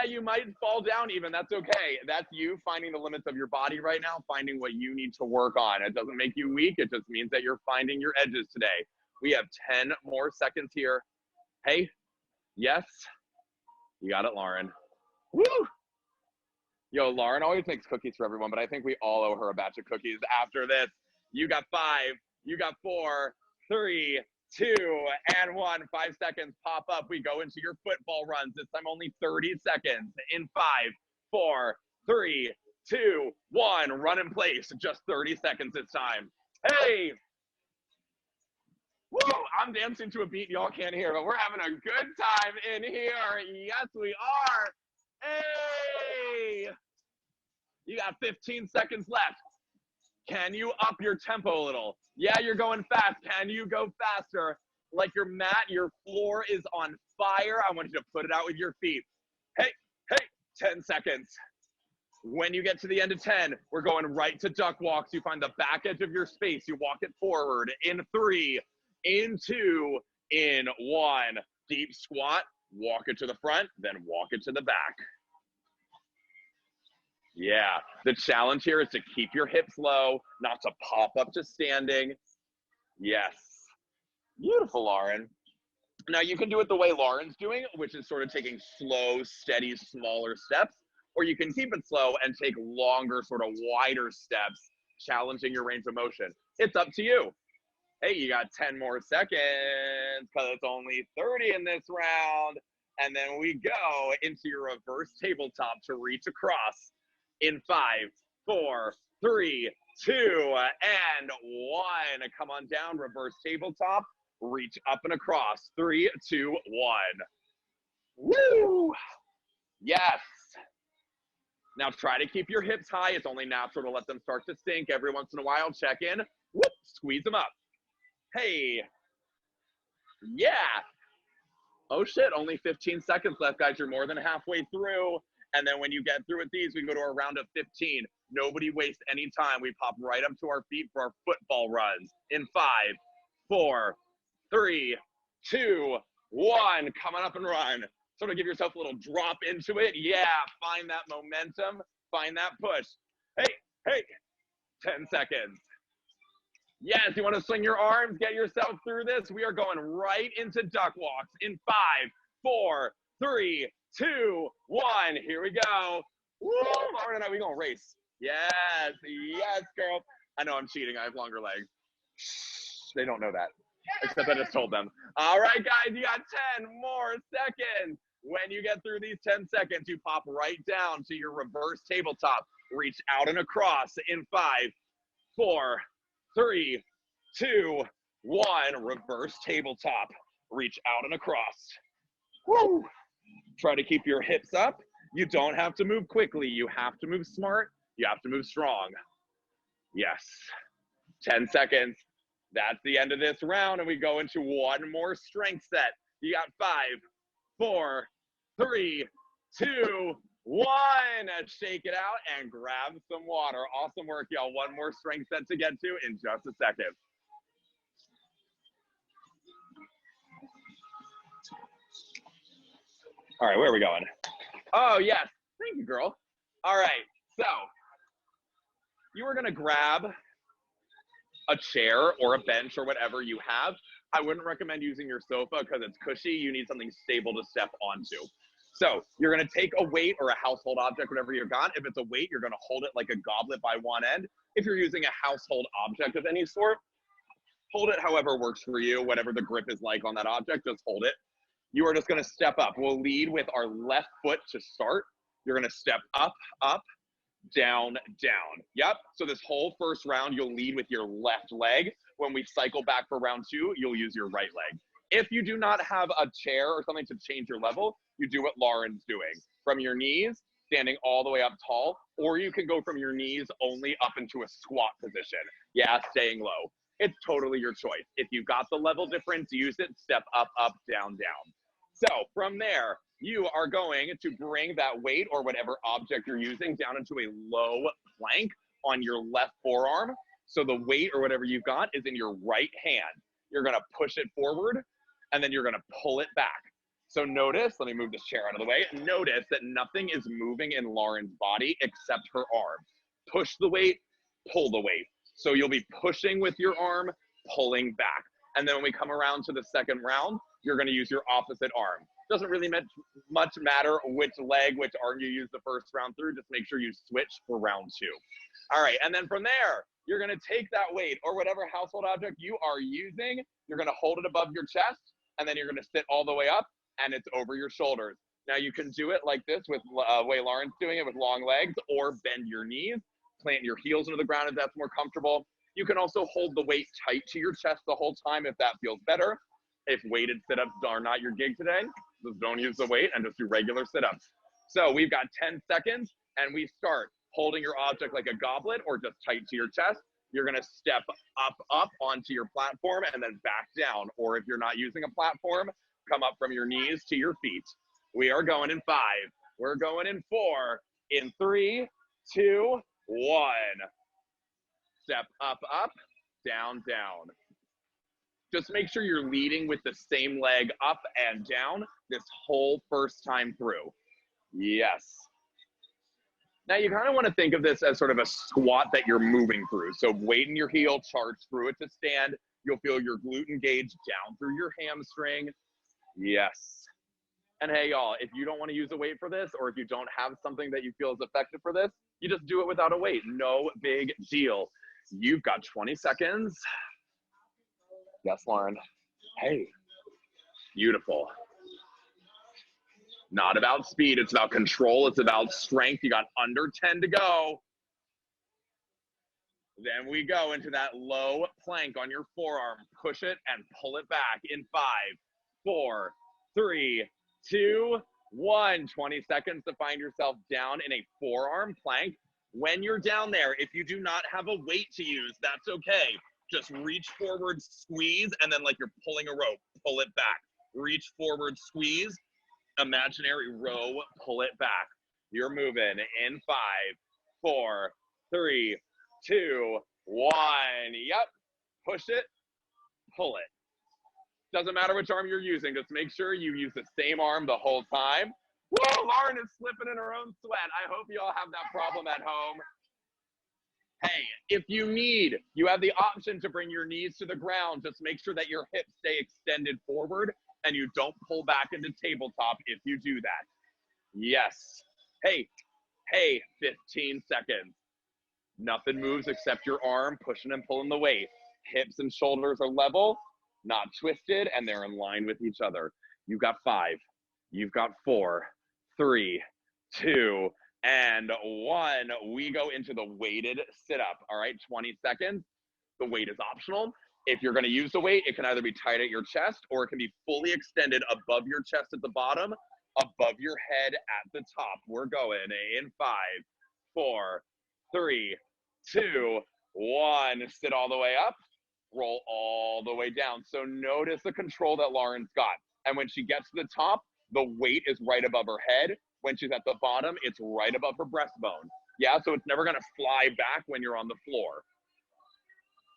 you might fall down even. That's okay. That's you finding the limits of your body right now, finding what you need to work on. It doesn't make you weak. It just means that you're finding your edges today. We have 10 more seconds here. Hey, Yes. You got it, Lauren. Woo! Yo, Lauren always makes cookies for everyone, but I think we all owe her a batch of cookies after this. You got 5, you got 4, 3, 2, and 1. 5 seconds, pop up. We go into your football runs. This time only 30 seconds. In 5, 4, 3, 2, 1. Run in place. Just 30 seconds this time. Hey! Woo! I'm dancing to a beat y'all can't hear, but we're having a good time in here. Yes, we are. Hey! You got 15 seconds left. Can you up your tempo a little? Yeah, you're going fast. Can you go faster? Like your mat, your floor is on fire. I want you to put it out with your feet. Hey, 10 seconds. When you get to the end of 10, we're going right to duck walks. You find the back edge of your space. You walk it forward in 3, in 2, in 1. Deep squat, walk it to the front, then walk it to the back. Yeah, the challenge here is to keep your hips low, not to pop up to standing. Yes. Beautiful, Lauren. Now you can do it the way Lauren's doing, which is sort of taking slow, steady, smaller steps, or you can keep it slow and take longer, sort of wider steps, challenging your range of motion. It's up to you. Hey, you got 10 more seconds because it's only 30 in this round. And then we go into your reverse tabletop to reach across in 5, 4, 3, 2, and 1. Come on down, reverse tabletop, reach up and across. 3, 2, 1. Woo! Yes. Now try to keep your hips high. It's only natural to let them start to sink every once in a while. Check in. Whoop, squeeze them up. Hey. Yeah. Oh shit, only 15 seconds left, guys. You're more than halfway through. And then when you get through with these, we go to a round of 15. Nobody waste any time. We pop right up to our feet for our football runs. In 5, 4, 3, 2, 1. Coming up and run. Sort of give yourself a little drop into it. Yeah, find that momentum. Find that push. Hey, 10 seconds. Yes, you want to swing your arms, get yourself through this. We are going right into duck walks in 5, 4, 3, 2, 1. Here we go. Woo! Lauren and I, we gonna race. Yes, girl. I know I'm cheating. I have longer legs. They don't know that, except I just told them. All right, guys, you got 10 more seconds. When you get through these 10 seconds, you pop right down to your reverse tabletop. Reach out and across in 5, 4, 3, 2, 1. Reverse tabletop. Reach out and across. Woo! Try to keep your hips up. You don't have to move quickly. You have to move smart. You have to move strong. Yes. 10 seconds. That's the end of this round, and we go into one more strength set. You got 5, 4, 3, 2, 1. Shake it out and grab some water. Awesome work, y'all. One more strength set to get to in just a second. All right, where are we going? Oh, yes. Thank you, girl. All right, so you are going to grab a chair or a bench or whatever you have. I wouldn't recommend using your sofa because it's cushy. You need something stable to step onto. So you're going to take a weight or a household object, whatever you've got. If it's a weight, you're going to hold it like a goblet by one end. If you're using a household object of any sort, hold it however works for you. Whatever the grip is like on that object, just hold it. You are just going to step up. We'll lead with our left foot to start. You're going to step up, up, down, down. Yep. So this whole first round, you'll lead with your left leg. When we cycle back for round 2, you'll use your right leg. If you do not have a chair or something to change your level, you do what Lauren's doing. From your knees, standing all the way up tall, or you can go from your knees only up into a squat position. Yeah, staying low. It's totally your choice. If you've got the level difference, use it. Step up, up, down, down. So from there, you are going to bring that weight or whatever object you're using down into a low plank on your left forearm. So the weight or whatever you've got is in your right hand. You're going to push it forward, and then you're going to pull it back. So notice, let me move this chair out of the way. Notice that nothing is moving in Lauren's body except her arm. Push the weight, pull the weight. So you'll be pushing with your arm, pulling back. And then when we come around to the second round, you're going to use your opposite arm. Doesn't really much matter which leg, which arm you use the first round through. Just make sure you switch for round 2. All right, and then from there, you're going to take that weight or whatever household object you are using. You're going to hold it above your chest, and then you're going to sit all the way up, and it's over your shoulders. Now you can do it like this with way Lauren's doing it with long legs, or bend your knees, plant your heels into the ground if that's more comfortable. You can also hold the weight tight to your chest the whole time if that feels better. If weighted sit-ups are not your gig today, just don't use the weight and just do regular sit-ups. So we've got 10 seconds, and we start holding your object like a goblet or just tight to your chest. You're going to step up onto your platform and then back down. Or if you're not using a platform, come up from your knees to your feet. We are going in 5. We're going in 4. In 3, 2, 1. Step up, down, down. Just make sure you're leading with the same leg up and down this whole first time through. Yes. Now you kind of want to think of this as sort of a squat that you're moving through. So weight in your heel, charge through it to stand. You'll feel your glute engage down through your hamstring. Yes. And hey, y'all, if you don't want to use a weight for this, or if you don't have something that you feel is effective for this, you just do it without a weight. No big deal. You've got 20 seconds. Yes, Lauren. Hey, beautiful. Not about speed, it's about control, it's about strength. You got under 10 to go. Then we go into that low plank on your forearm. Push it and pull it back in 5, 4, 3, 2, 1. 20 seconds to find yourself down in a forearm plank. When you're down there, if you do not have a weight to use, that's okay. Just reach forward, squeeze, and then like you're pulling a rope, pull it back. Reach forward, squeeze, imaginary row, pull it back. You're moving in 5, 4, 3, 2, 1. Yep, push it, pull it. Doesn't matter which arm you're using, just make sure you use the same arm the whole time. Whoa, Lauren is slipping in her own sweat. I hope you all have that problem at home. Hey, if you need, you have the option to bring your knees to the ground. Just make sure that your hips stay extended forward and you don't pull back into tabletop if you do that. Yes. Hey, 15 seconds. Nothing moves except your arm pushing and pulling the weight. Hips and shoulders are level, not twisted, and they're in line with each other. You've got 5, you've got 4, 3, 2, and 1. We go into the weighted sit-up, all right, 20 seconds. The weight is optional. If you're gonna use the weight, it can either be tight at your chest or it can be fully extended above your chest at the bottom, above your head at the top. We're going in 5, 4, 3, 2, 1. Sit all the way up, roll all the way down. So notice the control that Lauren's got. And when she gets to the top, the weight is right above her head. When she's at the bottom, it's right above her breastbone. Yeah, so it's never gonna fly back when you're on the floor.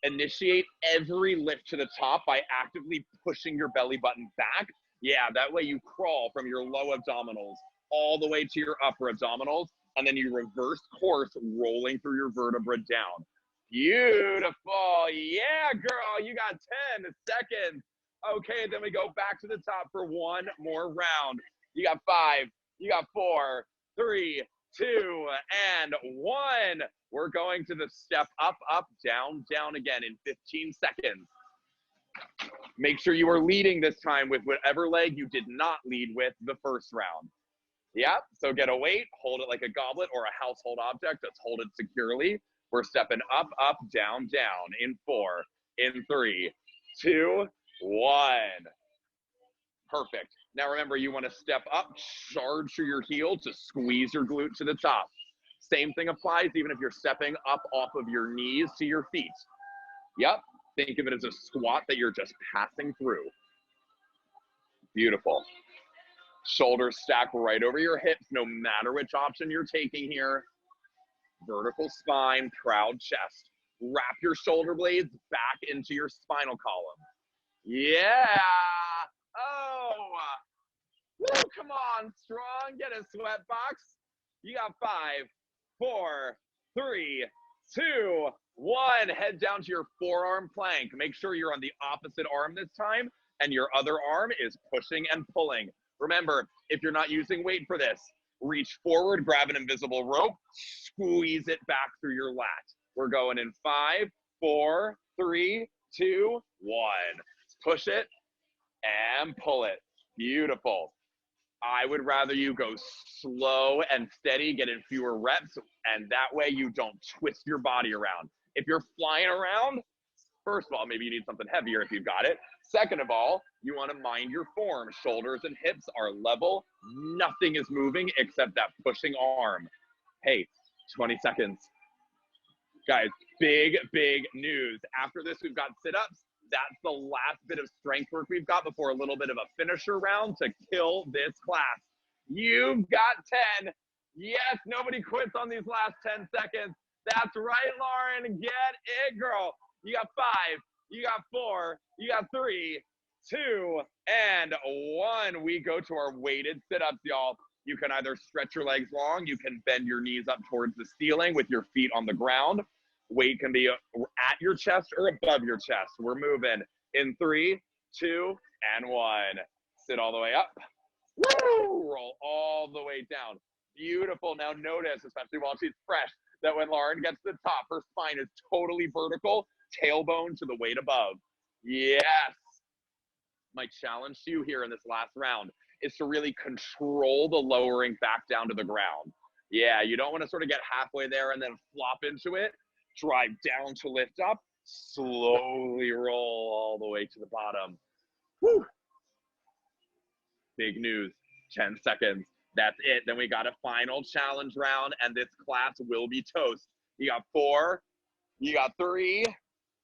Initiate every lift to the top by actively pushing your belly button back. Yeah, that way you crawl from your low abdominals all the way to your upper abdominals, and then you reverse course, rolling through your vertebra down. Beautiful. Yeah, girl, you got 10 seconds. Okay, then we go back to the top for one more round. You got 5, you got 4, 3, 2, and 1. We're going to the step up, up, down, down again in 15 seconds. Make sure you are leading this time with whatever leg you did not lead with the first round. Yeah, so get a weight, hold it like a goblet or a household object, just hold it securely. We're stepping up, up, down, down in 4, in 3, 2, 1. Perfect. Now remember, you want to step up, charge through your heel to squeeze your glute to the top. Same thing applies even if you're stepping up off of your knees to your feet. Yep, think of it as a squat that you're just passing through. Beautiful. Shoulders stack right over your hips, no matter which option you're taking here. Vertical spine, proud chest. Wrap your shoulder blades back into your spinal column. Yeah. Oh. Woo, come on, strong. Get a SweatBox. You got 5, 4, 3, 2, 1. Head down to your forearm plank. Make sure you're on the opposite arm this time and your other arm is pushing and pulling. Remember, if you're not using weight for this, reach forward, grab an invisible rope, squeeze it back through your lat. We're going in 5, 4, 3, 2, 1. Push it and pull it. Beautiful. I would rather you go slow and steady, get in fewer reps, and that way you don't twist your body around. If you're flying around, first of all, maybe you need something heavier if you've got it. Second of all, you want to mind your form. Shoulders and hips are level. Nothing is moving except that pushing arm. Hey, 20 seconds. Guys, big, big news. After this, we've got sit-ups. That's the last bit of strength work we've got before a little bit of a finisher round to kill this class. You've got 10. Yes, nobody quits on these last 10 seconds. That's right, Lauren. Get it, girl. You got 5. You got 4. You got 3, 2, and 1. We go to our weighted sit-ups, y'all. You can either stretch your legs long. You can bend your knees up towards the ceiling with your feet on the ground. Weight can be at your chest or above your chest. We're moving in 3, 2, and 1. Sit all the way up. Woo! Roll all the way down. Beautiful. Now notice, especially while she's fresh, that when Lauren gets to the top, her spine is totally vertical, tailbone to the weight above. Yes. My challenge to you here in this last round is to really control the lowering back down to the ground. Yeah, you don't want to sort of get halfway there and then flop into it. Drive down to lift up, slowly roll all the way to the bottom. Whew. Big news, 10 seconds. That's it. Then we got a final challenge round, and this class will be toast. You got 4, you got 3,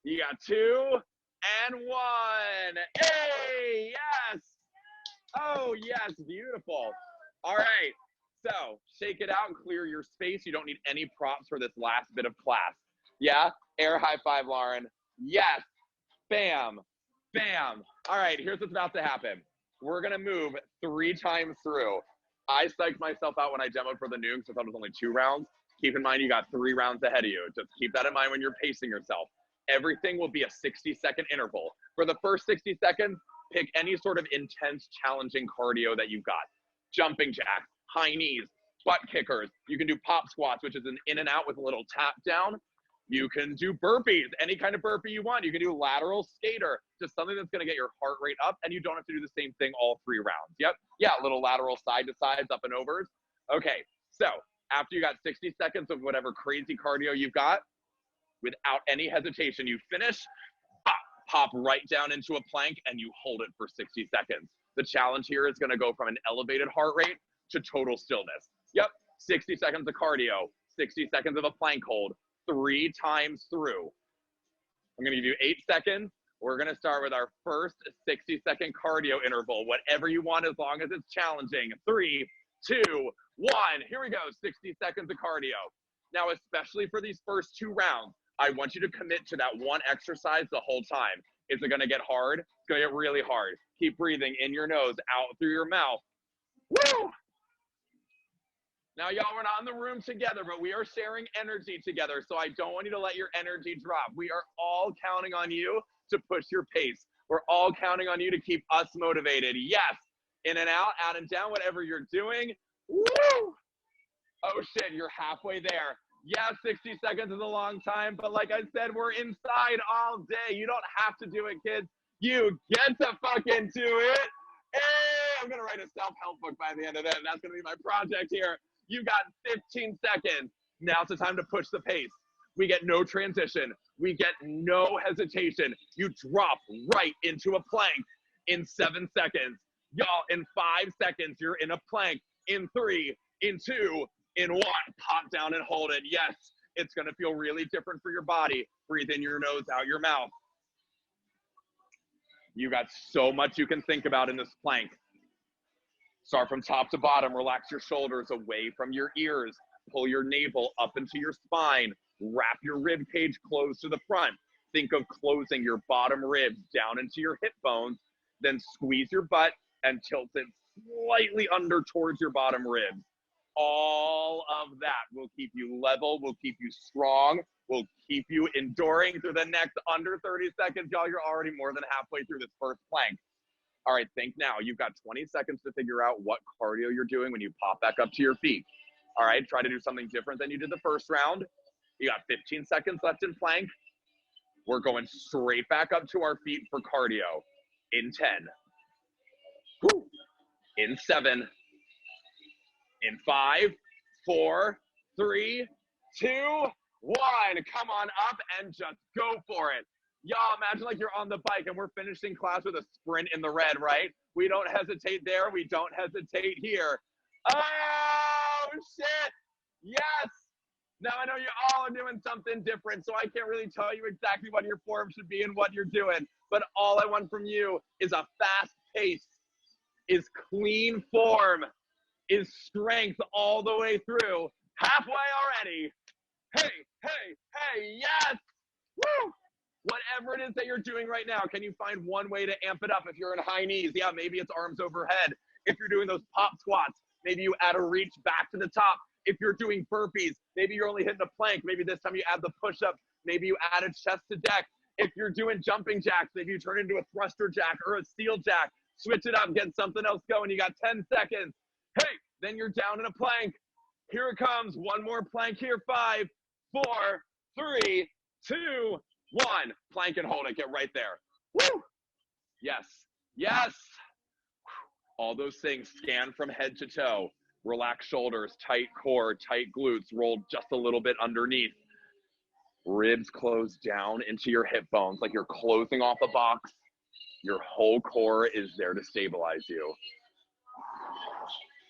you got 2, and 1. Hey, yes. Oh, yes, beautiful. All right, so shake it out and clear your space. You don't need any props for this last bit of class. Yeah, air high five, Lauren. Yes, bam, bam. All right, here's what's about to happen. We're gonna move 3 times through. I psyched myself out when I demoed for the noon since I was only 2 rounds. Keep in mind, you got 3 rounds ahead of you. Just keep that in mind when you're pacing yourself. Everything will be a 60-second interval. For the first 60 seconds, pick any sort of intense, challenging cardio that you've got. Jumping jacks, high knees, butt kickers. You can do pop squats, which is an in and out with a little tap down. You can do burpees, any kind of burpee you want. You can do lateral skater, just something that's gonna get your heart rate up, and you don't have to do the same thing all 3 rounds. Yep, yeah, little lateral side to sides, up and overs. Okay, so after you got 60 seconds of whatever crazy cardio you've got, without any hesitation, you finish, pop right down into a plank, and you hold it for 60 seconds. The challenge here is gonna go from an elevated heart rate to total stillness. Yep, 60 seconds of cardio, 60 seconds of a plank hold, 3 times through. I'm gonna give you 8 seconds. We're gonna start with our first 60-second cardio interval. Whatever you want, as long as it's challenging. 3, 2, 1. Here we go, 60 seconds of cardio. Now, especially for these first 2 rounds, I want you to commit to that one exercise the whole time. Is it gonna get hard? It's gonna get really hard. Keep breathing in your nose, out through your mouth. Woo! Now, y'all, we're not in the room together, but we are sharing energy together, so I don't want you to let your energy drop. We are all counting on you to push your pace. We're all counting on you to keep us motivated. Yes, in and out and down, whatever you're doing. Woo! Oh, shit, you're halfway there. Yeah, 60 seconds is a long time, but like I said, we're inside all day. You don't have to do it, kids. You get to fucking do it. Hey, I'm going to write a self-help book by the end of it. That's going to be my project here. You got 15 seconds. Now's the time to push the pace. We get no transition. We get no hesitation. You drop right into a plank in 7 seconds. Y'all, in 5 seconds, you're in a plank. In 3, in 2, in 1. Pop down and hold it. Yes, it's gonna feel really different for your body. Breathe in your nose, out your mouth. You got so much you can think about in this plank. Start from top to bottom. Relax your shoulders away from your ears. Pull your navel up into your spine. Wrap your rib cage close to the front. Think of closing your bottom ribs down into your hip bones. Then squeeze your butt and tilt it slightly under towards your bottom ribs. All of that will keep you level, will keep you strong, will keep you enduring through the next under 30 seconds. Y'all, you're already more than halfway through this first plank. All right, think now. You've got 20 seconds to figure out what cardio you're doing when you pop back up to your feet. All right, try to do something different than you did the first round. You got 15 seconds left in plank. We're going straight back up to our feet for cardio. In 10. Woo. In 7. In 5, 4, 3, 2, 1. Come on up and just go for it. Y'all, imagine like you're on the bike and we're finishing class with a sprint in the red, right? We don't hesitate there. We don't hesitate here. Oh, shit. Yes. Now I know you all are doing something different, so I can't really tell you exactly what your form should be and what you're doing. But all I want from you is a fast pace, is clean form, is strength all the way through. Halfway already. Hey, hey, hey, yes. Woo. Whatever it is that you're doing right now, can you find one way to amp it up? If you're in high knees, yeah, maybe it's arms overhead. If you're doing those pop squats, maybe you add a reach back to the top. If you're doing burpees, maybe you're only hitting a plank. Maybe this time you add the push-ups. Maybe you add a chest to deck. If you're doing jumping jacks, maybe you turn into a thruster jack or a steel jack. Switch it up, get something else going. You got 10 seconds. Hey, then you're down in a plank. Here it comes. One more plank here. 5, 4, 3, 2, 1. Plank and hold it. Get right there. Woo! Yes. Yes. All those things. Scan from head to toe. Relax shoulders, tight core, tight glutes, roll just a little bit underneath. Ribs close down into your hip bones like you're closing off a box. Your whole core is there to stabilize you.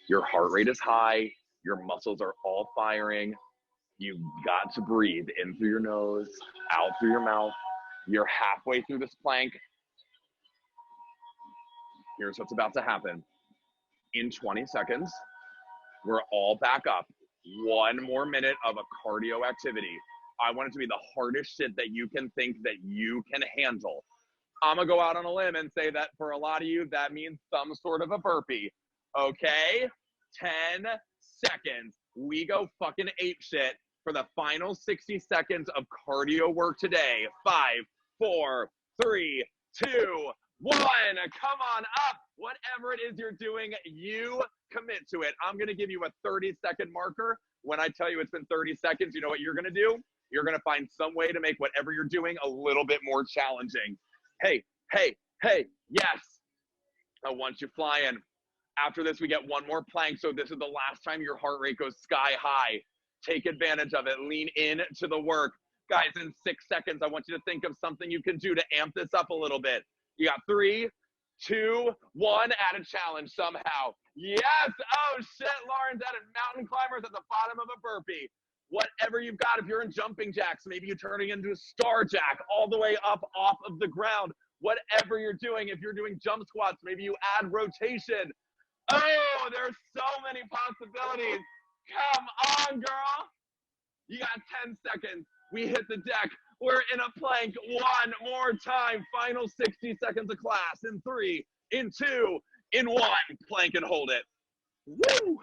Your heart rate is high. Your muscles are all firing. You've got to breathe in through your nose, out through your mouth. You're halfway through this plank. Here's what's about to happen. In 20 seconds, we're all back up. One more minute of a cardio activity. I want it to be the hardest shit that you can think that you can handle. I'm gonna go out on a limb and say that for a lot of you, that means some sort of a burpee. Okay? 10 seconds. We go fucking ape shit for the final 60 seconds of cardio work today. 5, 4, 3, 2, 1. Come on up. Whatever it is you're doing, you commit to it. I'm gonna give you a 30-second marker. When I tell you it's been 30 seconds, you know what you're gonna do? You're gonna find some way to make whatever you're doing a little bit more challenging. Hey, hey, hey, yes. I want you flying. After this, we get one more plank, so this is the last time your heart rate goes sky high. Take advantage of it. Lean in to the work. Guys, in 6 seconds, I want you to think of something you can do to amp this up a little bit. You got 3, 2, 1, add a challenge somehow. Yes! Oh, shit, Lauren's added mountain climbers at the bottom of a burpee. Whatever you've got, if you're in jumping jacks, maybe you're turning into a star jack all the way up off of the ground. Whatever you're doing, if you're doing jump squats, maybe you add rotation. Oh, there's so many possibilities. Come on, girl. You got 10 seconds. We hit the deck. We're in a plank one more time. Final 60 seconds of class. In 3, in 2, in 1. Plank and hold it. Woo!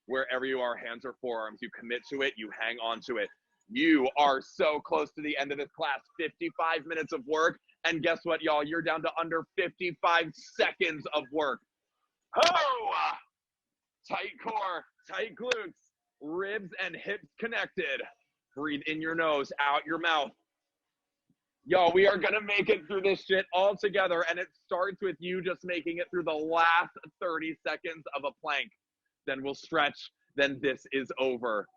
Wherever you are, hands or forearms, you commit to it. You hang on to it. You are so close to the end of this class. 55 minutes of work. And guess what, y'all? You're down to under 55 seconds of work. Oh! Tight core, tight glutes, ribs and hips connected. Breathe in your nose, out your mouth. Y'all, we are going to make it through this shit all together, and it starts with you just making it through the last 30 seconds of a plank. Then we'll stretch, then this is over.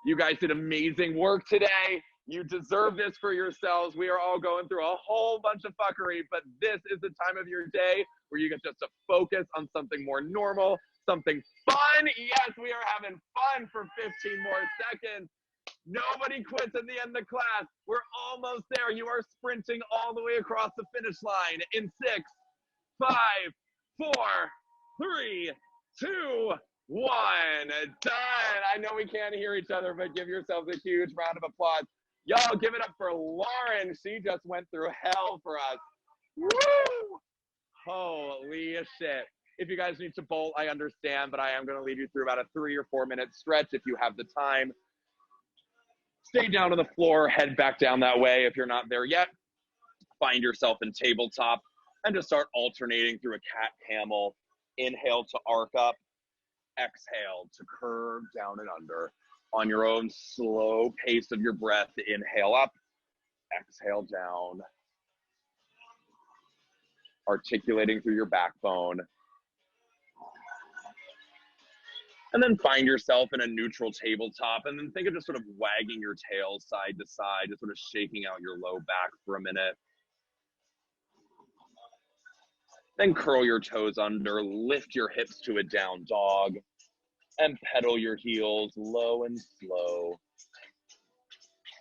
You guys did amazing work today. You deserve this for yourselves. We are all going through a whole bunch of fuckery, but this is the time of your day where you get just to focus on something more normal, something fun. Yes, we are having fun for 15 more seconds. Nobody quits at the end of the class. We're almost there. You are sprinting all the way across the finish line in 6, 5, 4, 3, 2, 1. Done. I know we can't hear each other, but give yourselves a huge round of applause. Y'all give it up for Lauren. She just went through hell for us. Woo! Holy shit. If you guys need to bolt, I understand, but I am going to lead you through about a 3 or 4 minute stretch if you have the time. Stay down to the floor, head back down that way if you're not there yet. Find yourself in tabletop. And just start alternating through a cat camel. Inhale to arc up, exhale to curve down and under. On your own slow pace of your breath, inhale up, exhale down. Articulating through your backbone. And then find yourself in a neutral tabletop, and then think of just sort of wagging your tail side to side, just sort of shaking out your low back for a minute. Then curl your toes under, lift your hips to a down dog, and pedal your heels low and slow,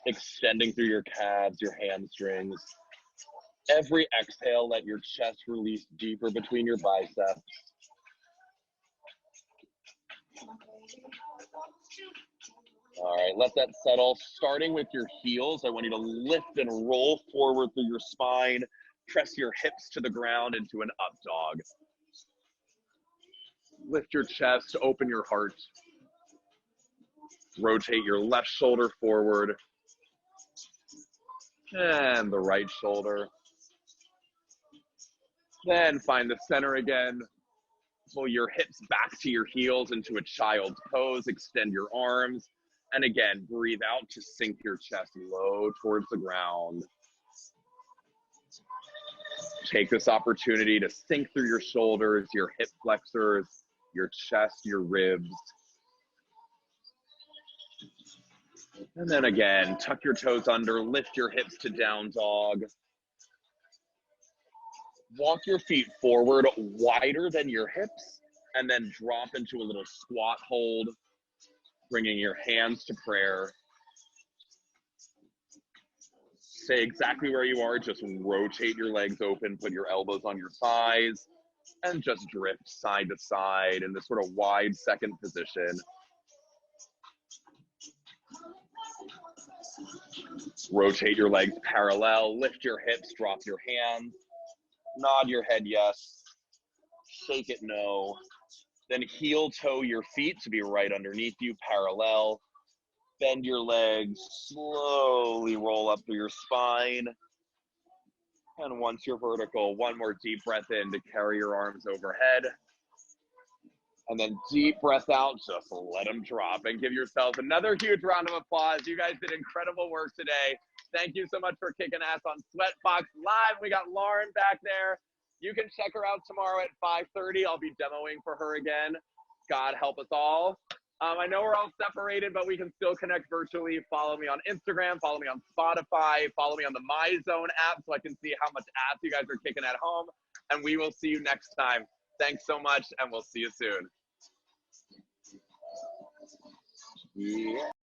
extending through your calves, your hamstrings. Every exhale, let your chest release deeper between your biceps. All right, let that settle. Starting with your heels, I want you to lift and roll forward through your spine. Press your hips to the ground into an up dog. Lift your chest, open your heart. Rotate your left shoulder forward. And the right shoulder. Then find the center again. Pull your hips back to your heels into a child's pose. Extend your arms. And again, breathe out to sink your chest low towards the ground. Take this opportunity to sink through your shoulders, your hip flexors, your chest, your ribs. And then again, tuck your toes under, lift your hips to down dog. Walk your feet forward wider than your hips, and then drop into a little squat hold, bringing your hands to prayer. Stay exactly where you are, just rotate your legs open, put your elbows on your thighs, and just drift side to side in this sort of wide second position. Rotate your legs parallel, lift your hips, drop your hands, nod your head yes, shake it no, then heel toe your feet to be right underneath you, parallel. Bend your legs, slowly roll up through your spine. And once you're vertical, one more deep breath in to carry your arms overhead. And then deep breath out, just let them drop, and give yourself another huge round of applause. You guys did incredible work today. Thank you so much for kicking ass on SweatBox Live. We got Lauren back there. You can check her out tomorrow at 5:30. I'll be demoing for her again. God help us all. I know we're all separated, but we can still connect virtually. Follow me on Instagram, follow me on Spotify, follow me on the MyZone app so I can see how much ass you guys are kicking at home. And we will see you next time. Thanks so much, and we'll see you soon. Yeah.